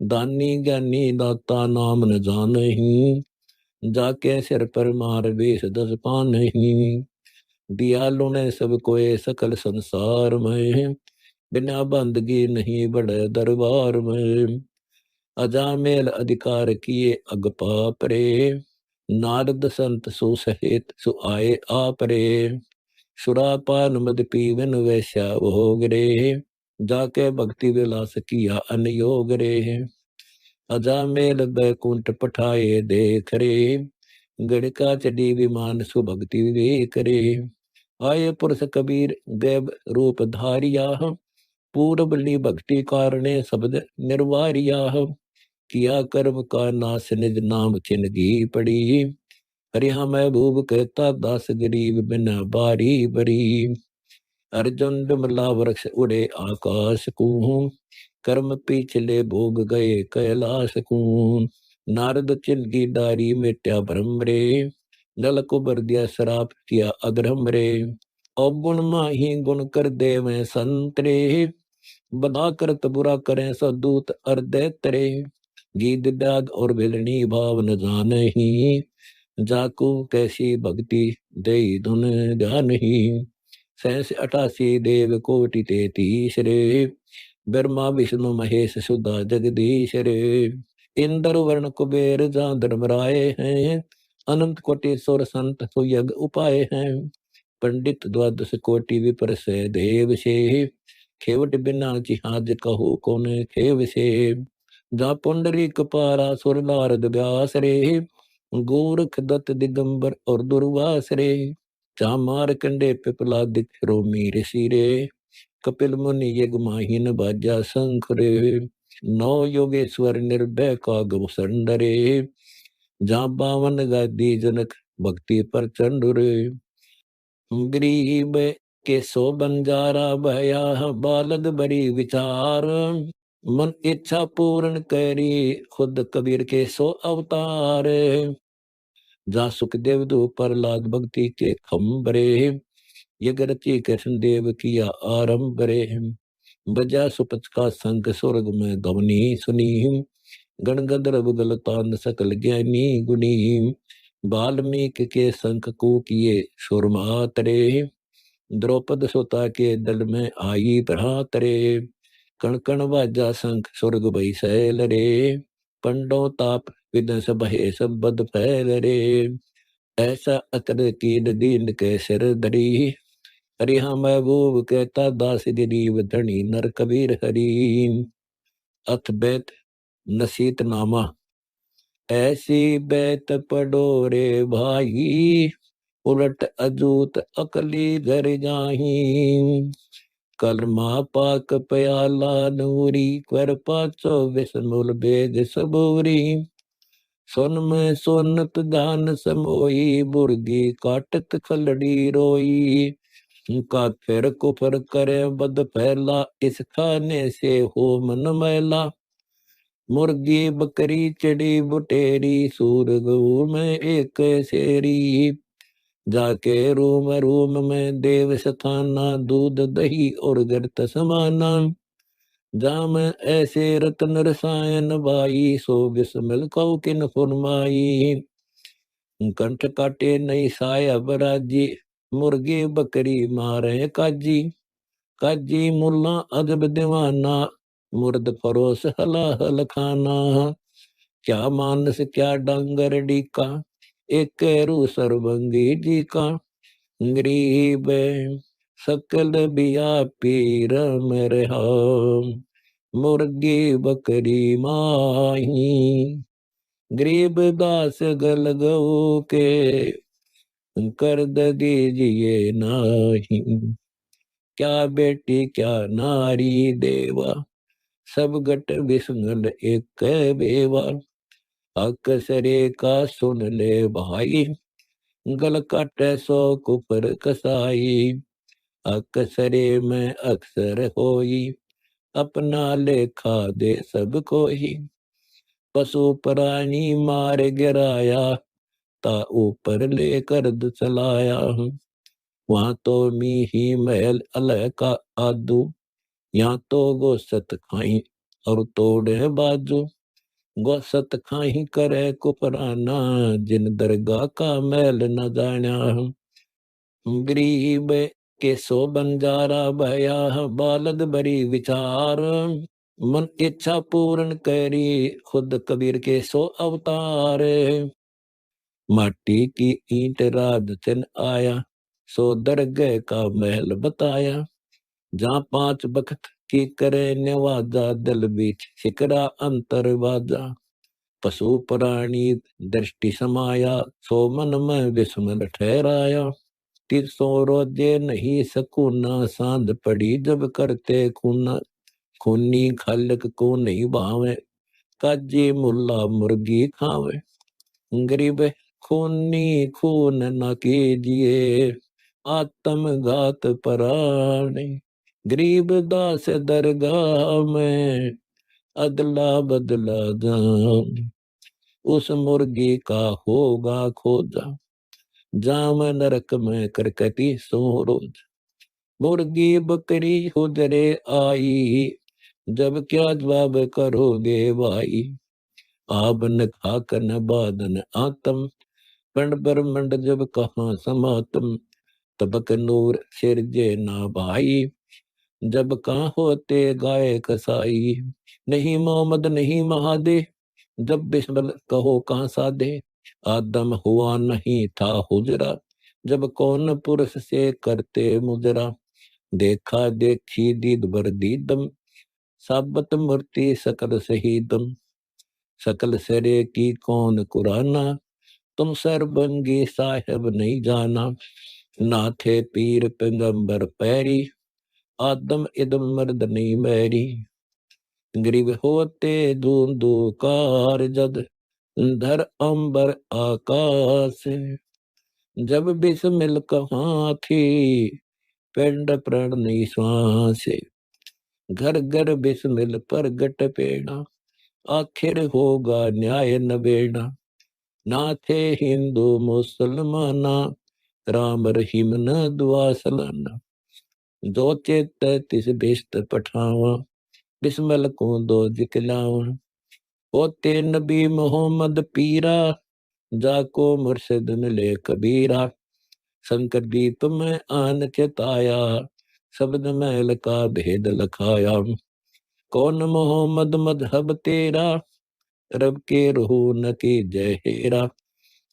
दानी ज्ञानी दाता नाम न जानही, जाके सिर पर मार बेस दस पानही। दियालु ने सब कोय सकल संसार में, बिना बंदगी नहीं बड़े दरबार में। अजामेल अधिकार किए अग पापरे, नारद संत सुसहित सुआए आपरे। सुरापान मद पीवन वैश्या भोग रे, जाके भक्ति विलास किया अनयोग रे। अजामेल बैकुंठ पठाए देख रे, गणिका चढ़ी विमान सुभक्ति विवेक रे। आये पुरुष कबीर गैब रूप धारिया, पूर्व ली भक्ति कारणे शब्द निर्वारिया। किया कर्म का नाश निज नाम चिन्हगी पड़ी, हरिहा महबूब कहता दास गरीब बिना बारी बरी। अर्जुन बिमला वृक्ष उड़े आकाश को, कर्म पिछले भोग गए कैलाश को। नारद चिन्ह डारी मिट्या भ्रम रे, नल को बर दिया श्राप किया अधर्म रे। अवगुण माही गुण कर दे में संतरे, बदा करत बुरा करें सदूत अर्दैतरे। गीत दाग और बिलनी भाव न जानही, जाको कैसी भक्ति दे धुन ध्यान ही। 87 देव कोटि 33 रे, ब्रह्मा विष्णु महेश सुधा जगदीश रे। इंद्र वर्ण कुबेर जा धर्मराय हैं, अनंत कोटि सुर संत सुयग उपाय हैं। पंडित द्वादश कोटि विपर से देव से, खेवट बिना जिहाज कहो कौन खेव से। जा पुंडरी कपारा सुर नारद व्यास रे, गोरख दत्त दिगंबर और दुर्वास रे। जा मार कंडे पिपला दिख रोमी ऋषि रे, कपिल मुनि यग माहिन बाजा शंख रे। नौ योगेश्वर निर्भय काग संडरे, जा बावन गादी जनक भक्ति प्रचंड रे। गरीब के सो बंजारा भया, बालद बड़ी विचार। मन इच्छा पूर्ण करी, खुद कबीर के सो अवतार। जा सुखदेव दो प्रहलाद भक्ति के खम्बरे, यग रचि कृष्ण देव किया आरंभ रे। बजा सुपच का संग स्वर्ग में गवनी सुनी, गण गंधर्व गलतान सकल ज्ञानी गुनी। वाल्मीकि के शंख को किए सुरमातरे, द्रौपद सुता के दल में आई भ्रातरे। कण कण बाजा शंख स्वर्ग भई सैल रे, पंडो ताप विदस भये सब बद फैल रे। ऐसा अतर कीन दीन के सिर धरी, हरिहा महबूब कहता दास गरीब धनी नर कबीर हरि। अथ बैत नसीत नामा, ऐसी बैत पढ़ो रे भाई, उलट अजूत अकली घर जाही। कलमा पाक प्याला नूरी, कर पाचो विस्मुल बेग सबूरी। सुन में सोनत दान समोई, बुर्गी काटत खलड़ी रोई। का फिर कुफर करे बद फैला, इस खाने से हो मन मैला। मुर्गी बकरी चिड़ी बुटेरी, सूर गऊ में एक शेरी। जाके रूम रूम में देव सथाना, दूध दही और गर्त समाना। जाम ऐसे रतन रसायन बाई, सो बिस्मिल कौ किन फुरमाई। कंठ काटे नई साया बराजी, मुर्गी बकरी मारे काजी। काजी मुल्ला अजब दीवाना, मुर्द फरोस हला हल खाना। क्या मानस क्या डांगर डीका, एक रू सरबंगी जी का। गरीब सकल बिया पीर मेरे हम, मुर्गी बकरी माही। गरीब दास गल गऊ के, कर दीजिए नाही। क्या बेटी क्या नारी देवा, सब गट विसंगल एक बेवा। अकसरे का सुन ले भाई, गल काटे सो कुपर कसाई। अकसरे में अक्सर होई, अपना लेखा दे सब कोई। पशु प्राणी मार गिराया, ता ऊपर लेकर चलाया। वहां तो मी ही महल अलह का आदू, यहाँ तो गोसत खाई और तोड़े बाजू, गोसत खाई करे कुपराना, जिन दरगाह का मैल न जाना। गरीब के सो बंजारा भया, बालद बरी विचार, मन इच्छा पूर्ण करी, खुद कबीर के सो अवतार। माटी की ईंट राज चन आया, सो दरगह का महल बताया, जहाँ 5 बखत की करे नवाजा, दल बीच शिकरा अंतर बाजा। पशु प्राणी दृष्टि समाया, सो मन में विस्मल ठहराया। 300 रोजे नहीं सकूना, सांझ पड़ी जब करते खूना, खूनी खालक को नहीं भावे, काजी मुल्ला मुर्गी खावे। गरीब खूनी खून न कीजिए, आत्मघात प्राणी। गरीब दास दरगाह में, अदला बदला जान, उस मुर्गी का होगा खोजा, जाम नरक में करकटी सो रोज। मुर्गी बकरी हुदरे आई, जब क्या जवाब करोगे भाई। आबन खाकन बादन आतम, पण ब्रह्मंड जब कहाँ समातम, तबक नूर सिरजे ना भाई, जब कहाँ होते गाय कसाई। नहीं मोहम्मद नहीं महादे, जब बिस्मिल कहो कहाँ साधे। आदम हुआ नहीं था हुजरा, जब कौन पुरुष से करते मुजरा। देखा देखी दीद बर दीदम, साबत मूर्ति सकल शहीदम। सकल सरे की कौन कुराना, तुम सरबंगी साहेब नहीं जाना। ना थे पीर पैगंबर पैरी, आदम इदम मर्द नहीं मैरी। गरीब होते धुंधुकार जद, धर अंबर आकाश। जब बिस्मिल कहाँ थी, पेंड प्रण नहीं श्वास। घर घर बिस्मिल प्रगट पेड़ा, आखिर होगा न्याय नबेड़ा। ना थे हिंदू मुसलमाना, राम रहीम न दुआ सलाना। दो चेत तिस बिस्त पठावा, बिस्मिल को दो जिकलावा। होते नबी मोहम्मद पीरा, जाको मुर्शिद मिले कबीरा। शंकर दीप में आन चेताया, शब्द महल का भेद लखाया। कौन मोहम्मद मजहब तेरा, रब के रूह न की जय हेरा।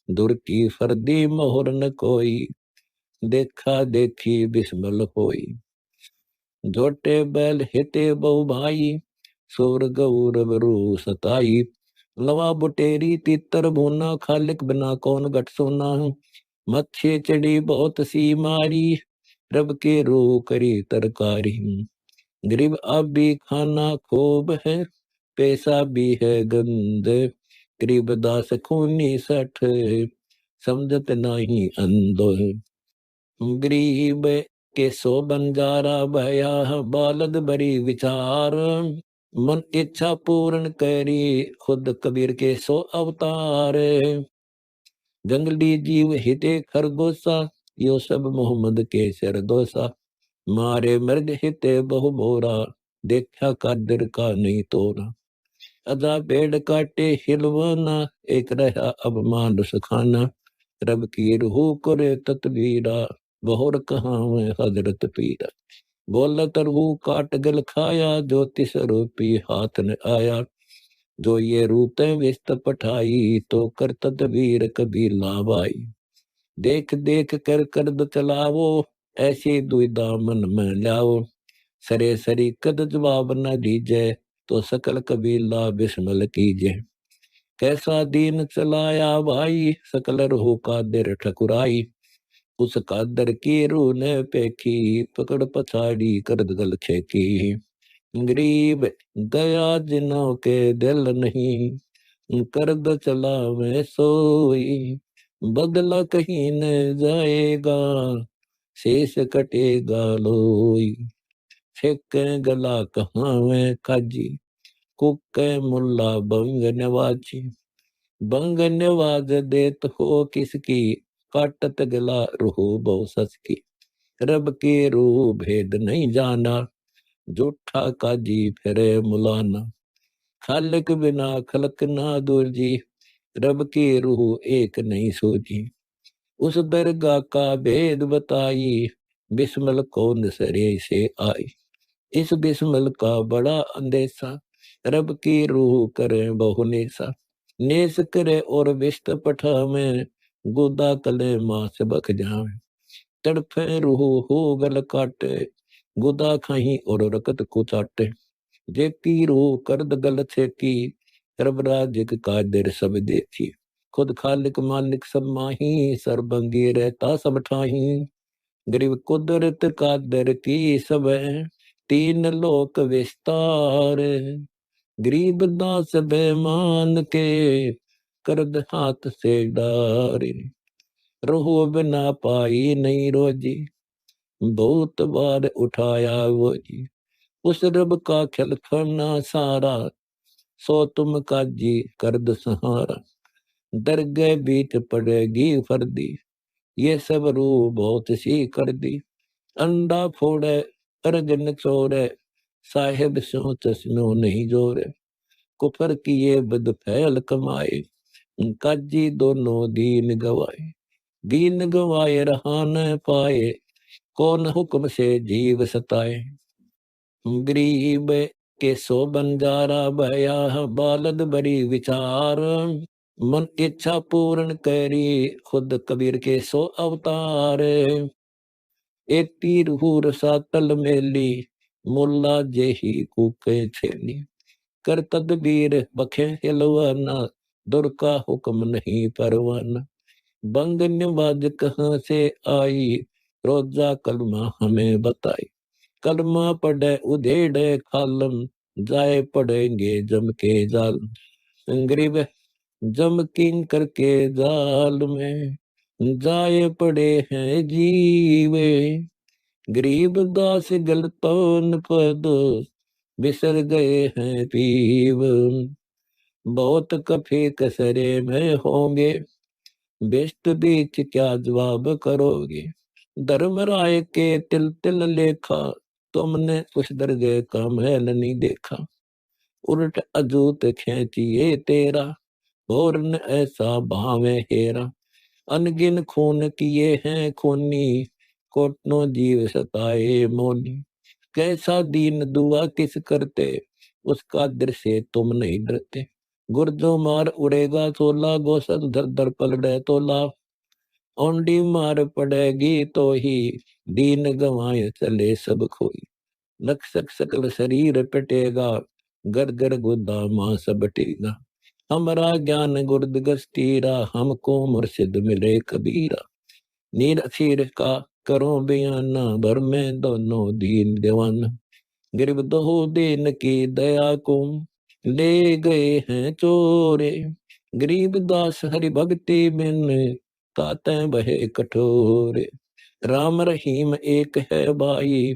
दूर की फर्दी मोहर न कोई, देखा देखी बिस्मल होई। जोटे बैल हिते बहु भाई, सुर गौरव रू सताई। लवा बुटेरी तीतर भूना, खालिक बिना कौन गट सोना। मच्छी चढ़ी बहुत सी मारी, रब के रू करी तरकारी। गरीब अब भी खाना खूब है, पैसा भी है गंद। गरीब दास खूनी सठ, समझत नहीं अंधो। गरीब के सो बंजारा भया, बालद बरी विचार। मन इच्छा पूर्ण करी, खुद कबीर के सो अवतार। जंगली जीव हिते खरगोसा, यो सब मोहम्मद के सरदोसा। मारे मर्द हिते बहु मोरा, देखा कादिर का नहीं तोरा। अदा पेड़ काटे हिलवाना, एक रहा अब मानुष खाना। रब की रूह करे ततबीरा, बहुर कहाँ में हजरत पीरा। बोलत रूह काट गल खाया, ज्योतिष रूपी हाथ न आया। जो ये रूते विस्त पठाई, तो कर तदबीर कभी लाभ आई। देख देख कर कर्द चलावो, ऐसी दुविधा मन में लाओ। सरे सरी कद जवाब न दीजे, तो सकल कबीला बिस्मल कीजे। कैसा दीन चलाया भाई, सकल रूह का दिर ठकुराई। उस कादर की रूह ने पेखी, पकड़ पछाड़ी करद गल छेकी। गरीब दया जिनों के दिल नहीं, करद चला में सोई। बदला कहीं न जाएगा, शेष कटेगा लोई। फेंके गला कहाँ में काजी, कुके मुल्ला बंग नवाजी। बंग नवाज देत हो किसकी, काटत गला रूह बहु सस की। रब के रूह भेद नहीं जाना, झूठा काजी फिरे मुलाना। खालिक बिना खलक ना दूर जी, रब की रूह एक नहीं सूझी। उस दरगाह का भेद बताई, बिस्मिल कौन सरे से आई। इस बिस्मिल का बड़ा अंदेशा, रब की रूह करे बहुनेसा। नेस करे और बिस्त पठावे, गुदा कले मां से बख जावे। तड़फे रूह हो गल काटे, गुदा खाही और रकत को चाटे। जेकी रूह करद गल छेकी, रब राजिक कादिर सब देखी। खुद खालिक मालिक सब माही, सरबंगी रहता सब ठाही। गरीब कुदरत कादर की सब है, तीन लोक विस्तार। गरीब दास बेमान के, करद हाथ से डारे। रूह बिना पाई नहीं रोजी, बहुत बार उठाया वो जी। उस रब का खिलफना सारा, सो तुम काजी करद सहारा। दरगह बीच पड़ेगी फर्दी, ये सब रूह बहुत सी कर दी। अंडा फोड़े अर्जन चोरे, साहिब सो तस्नो नहीं जोरे। कुफर किए बद फैल कमाए, काजी दोनों दीन गवाए। दीन गवाए रहा न पाए, कौन हुक्म से जीव सताए। गरीब के सो बंजारा भया, बालद बड़ी विचार। मन इच्छा पूर्ण करी, खुद कबीर के सो अवतार। एक तीर हूर सा तल मेली, मुल्ला जेही कूके छेली। कर तदबीर बखे हिलवाना, दुर का हुक्म नहीं परवाना। बंग नवाज कहाँ से आई, रोजा कलमा हमें बताई। कलमा पढ़े उधेड़े खालम, जाए पढ़ेंगे जम के जाल। गरीब जम किंग करके जाल में, जाए पड़े हैं जीवे। गरीब दास गलतौन पद, बिसर गए हैं पीव। बहुत कफे कसरे में होंगे, बेस्ट बीच क्या जवाब करोगे। धर्म राय के तिल तिल लेखा, तुमने उस दर्जे का महल नहीं देखा। उलट अजूत खेचिए तेरा, और न ऐसा भावे हेरा। अनगिन खून किए हैं खूनी, कोटनो जीव सताए मोनी। कैसा दीन दुआ किस करते, उसका दर से तुम नहीं डरते। गुर्जो मार उड़ेगा तोला, गोसत धर धर पलड़े तोला। ओंडी मार पड़ेगी तो ही, दीन गवाए चले सब खोई। नक्सक सकल शरीर पटेगा, गर गर गुदा मां सब बटेगा। हमारा ज्ञान गुर्द गस्तीरा, हमको मुर्शिद मिले कबीरा। नीर अखीर का करो बयाना, भर में दोनों दीन दीवाना। गरीब दो दीन की दया को, ले गए हैं चोरे। गरीब दास हरि भक्ति बिन, ताते बहे कठोरे। राम रहीम एक है भाई,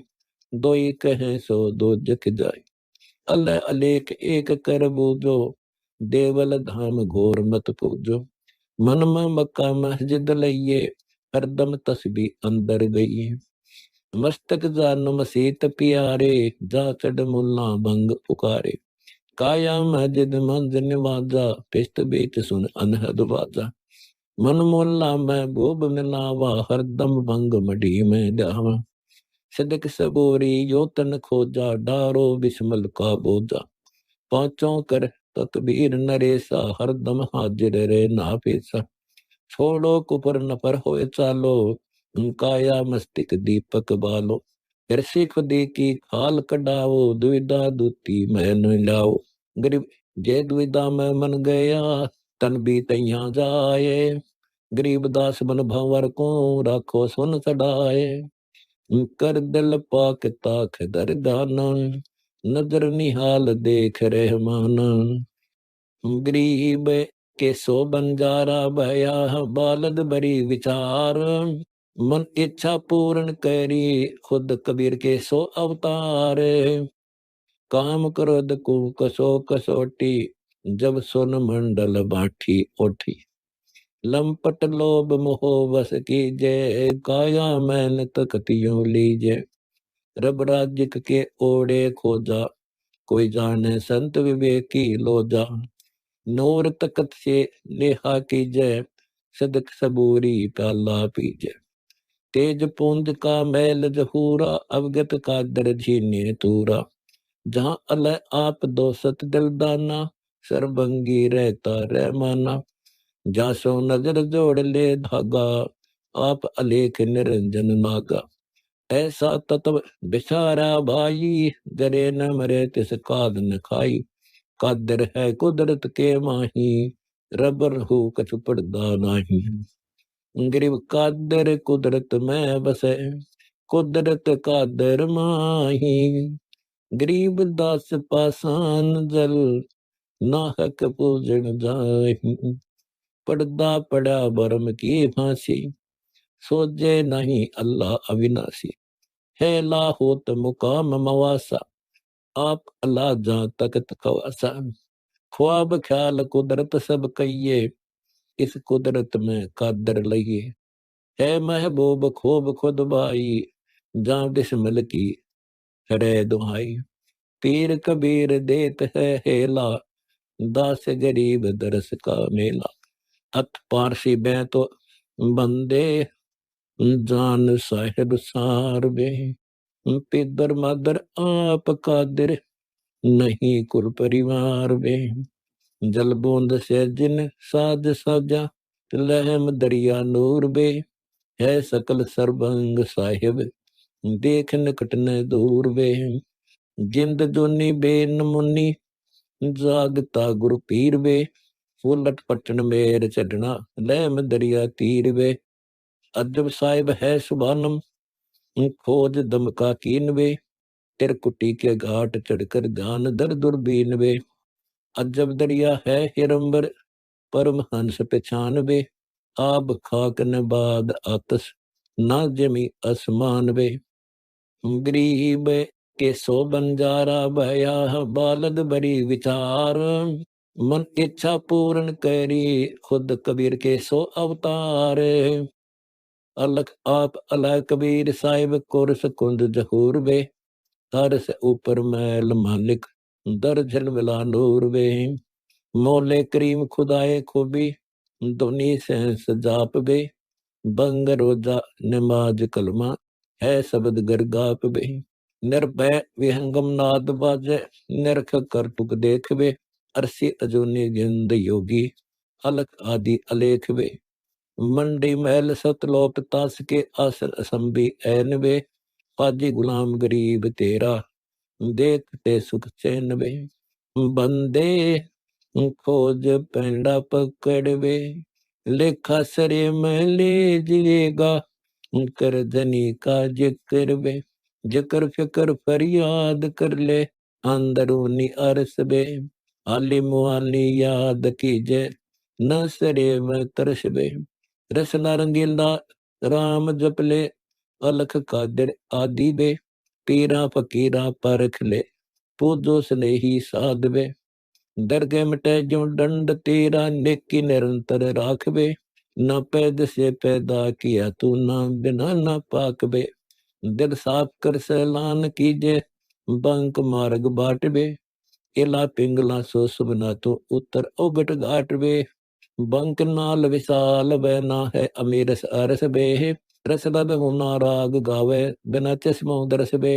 दोई कहे सो दो जख जाय। अल्लाह अलेख एक कर बूझो, देवल धाम घोर मत पूजो। मन में मक्का मस्जिद लइए, हरदम तस्बी अंदर गई। मस्तक जान मसीत प्यारे, जा चढ़ मुल्ला भंग पुकारे। काया मस्जिद मंज निवाजा, पिस्त बीच सुन अनहद बाजा। मन मोल्ला महबूब मिलावा, हरदम भंग मढ़ी में जावा। सिदक सबोरी यो तन खोजा, डारो बिस्मल का बोझा। पांचों कर तकबीर नरेसा, हरदम हाजिर रे ना पेसा। छोड़ो कुपर न पर होए चालो, काया मस्तिक दीपक बालो। फिर सिख दी की खाल कडाओ, दुविधा दूती मैं न लाओ। गरीब जे दुविधा में मन गया, तन भी तैया जाए। गरीब दास बन भंवर को, राखो सुन चढ़ाए। कर दिल पाक ताक दरगाना, नजर निहाल देख रहमाना। गरीब के सो बंजारा भया, बालद बड़ी विचार। मन इच्छा पूर्ण करी, खुद कबीर के सो अवतार। काम क्रोध को कसो कसोटी, जब सुन मंडल बाठी ओठी। लंपट लोभ मोह बस कीजे, काया मैन तकतियों लीजे। रब राज्य के ओढ़े खोजा, कोई जाने संत विवेकी लोजा। नूर तकत से नेहा कीजै, सदक सबूरी प्याला पीजै। तेज पुंज का मैल जहूरा, अवगत का दर झीने तूरा। जहाँ अलह आप दोसत दिलदाना, सरबंगी रहता रहमाना। जासो नजर जोड़ ले धागा, आप अलेख निरंजन नागा। ऐसा तत्व बिचारा भाई, जरे न मरे तिस काद न खाई। कादर है कुदरत के माही, रबर हो कछु पड़दा नाही। गरीब कादर कुदरत में बसे, कुदरत कादर माही। गरीब दास पासान जल, नाहक पूजन जाहि। पड़दा पड़ा बरम की फांसी, सोजे नहीं अल्लाह अविनाशी। है लाहोत मुकाम मवासा, आप अल्लाह जहाँ तकत खवासा। ख्वाब ख्याल कुदरत सब कहिए, इस कुदरत में कादर लइए। है महबूब खूब खुद भाई, जहाँ बिस्मिल की करे दुहाई। पीर कबीर देत है हेला, दास गरीब दरस का मेला। अत पारसी मैं तो बंदे, जान साहिब सार बे। पिदर मदर आप कादिर, नहीं कुल परिवार में। जल बूंद से जिन साज साजा, लहम दरिया नूर बे। है सकल सरबंग साहिब, देख निकट न दूर बे। जिंद जोनी बेन मुन्नी, जागता गुरु पीर बे। फुलट पटन मेर चढ़ना, लहम दरिया तीर बे। अजब साहिब है सुबानम, खोज दम का कीन बे। तिरकुटी के घाट चढ़कर जान दर दूरबीन बे। अजब दरिया है हिरंबर, परमहंस पहचान बे। आब खाक न बाद आतस, ना जमी आसमान बे। गरीब के सो बंजारा भया, बालद बड़ी विचार। मन इच्छा पूर्ण करी, खुद कबीर के सो अवतार। अलख आप अला कबीर साहिब, कुरस कुंद जहूर बे। हर से ऊपर मैल मालिक, दर झलमिला नूर बे। मोले करीम खुदाए खूबी, दुनी सहस जाप बे। बंग रोजा नमाज कलमा, है शब्द गरगाप बे। निर्भय विहंगम नाद बाजे, निरख कर टुक देख बे। अरसी अजूनी जिंद योगी, अलख आदि अलेख बे। मंडी महल सतलोक तास के, आसन असंभी ऐन बे। पाजी गुलाम गरीब तेरा, देखते सुख चैन बे। बंदे खोज पैंडा पकड़वे, लेखा सरे में ले जिएगा। कर धनी का जिक्र बे, जिक्र फिक्र फरियाद कर ले। अंदरूनी अरस बे, आली मुआली याद कीजे। न सरे में तरस बे। रसना रंगीला राम जपले, अलख कादिर आदि बे। पीरा फकीरा परख ले, पूजो स्नेही साध बे। दरगे मिटे जो दंड तेरा, नेकी निरंतर राखबे। न पैद से पैदा किया तू, ना बिना ना पाक बे। दिल साफ कर सैलान कीजे, बंक मार्ग बाट बे। इला पिंगला सो सुबना तो, उत्तर उगट घाट बे। बंक नाल विशाल बैना है, अमीरस अरस बे। रसद हुना राग गावे, बिना चश्मो दरस बे।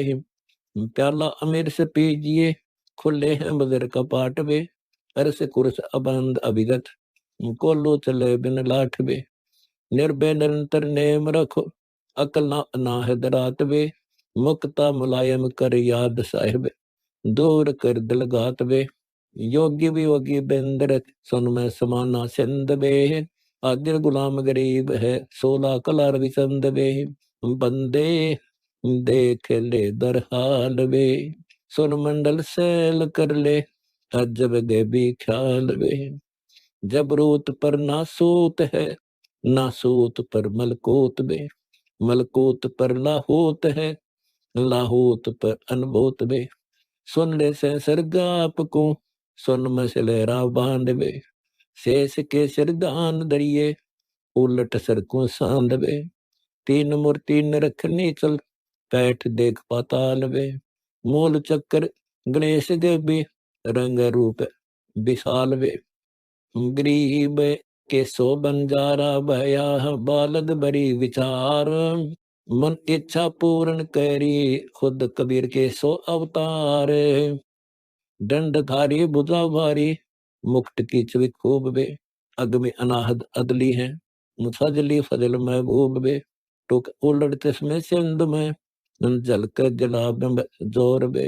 प्याला अमीर से पीजिए, खुले हैं बदर का पाट बे। अरस कुरस अबंद अभिगत, कोलो चले बिन लाठ बे। निर्भय निरंतर नेम रखो, अकल ना अनाहद रात बे। मुक्ता मुलायम कर याद साहिब, दूर कर दिल घात बे। योगी वियोगी बेंदर, सुन में समाना सिंध बे। आदिर गुलाम गरीब है, सोला कलार विसंद बे। बंदे देख ले दर हाल बे, सुन मंडल सैल कर ले। अजब गैबी ख्याल बे। जबरूत पर नासूत है, नासूत पर मलकूत बे। मलकूत पर लाहूत है, लाहूत पर अनभूत बे। सुन ले से सरगाप को, सुन मसलेरा बांध बे। शेष के सिरदान दरिए, उलट सर को सांद बे। तीन मूर्ति न रखनी चल, पैठ देख पाताल वे, मूल चक्र गणेश देवी, रंग रूप विशाल वे, गरीब के सो बंजारा भया, बालद बरी विचार, मन इच्छा पूर्ण करी, खुद कबीर के सो अवतार, दंडधारी भुजा भारी, मुक्ट की छवि खूब वे, अग में अनाहद अदली है, मुसजली फजल महबूब वे, टुक उलट तिसमें सिंध में, जल कर जला बिंब जोर वे,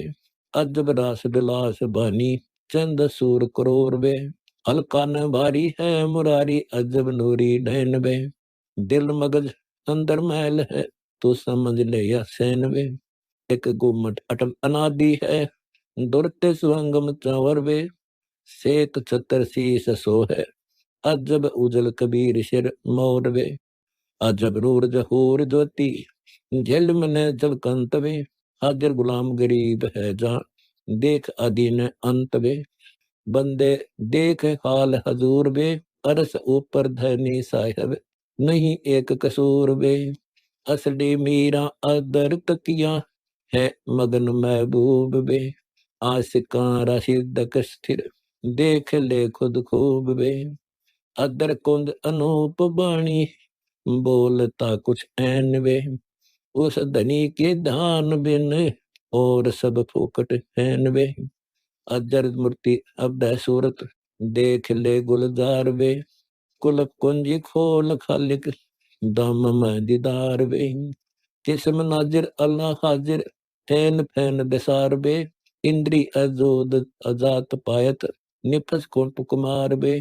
अजब रास विलास बानी, चंद सूर करोर वे, हल्का न भारी है मुरारी, अजब नूरी डैन वे, दिल मगज अंदर महल है, तो समझ ले या सैन वे, एक गुमट अटल अनादि है, दुरते सुअंगम चंवर वे, सेत छतर शीस सो है, अजब उजल कबीर सिर मोर वे, अजब रूर जहूर ज्योति, झेल मन जब कंत वे, हाजिर गुलाम गरीब है जा, देख अधीन अंत वे, बंदे देख हाल हजूर वे, अरस ऊपर धनी साहिब, नहीं एक कसूर वे, असली मीरा अदर तकिया है, मगन महबूब वे, आशिका राशिदक स्थिर, देख ले खुद खूब वे, अदर कुंद अनूप बाणी, बोलता कुछ ऐन वे, उस धनी के धान बिन, और सब फूकट हैन वे, अजर मूर्ति अब सूरत, देख ले गुलजार वे, कुल कुंजी खोल खालिक, दम में दीदार वे, जिसम नाजिर अल्लाह हाजिर, फैन फैन बेसार बे, इंद्री अजोद अजात पायत, निफस कुंप कुमार बे,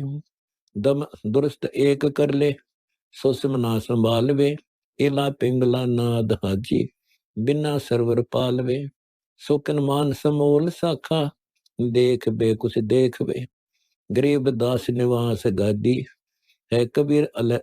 दम दुरुस्त एक कर ले, सुषम ना संभाल वे, इला पिंगला नाद हाजी, बिना सरवर पाल वे, सुकन मान समोल साखा, देख बे कुछ देख वे, गरीब दास निवास गादी, है कबीर अल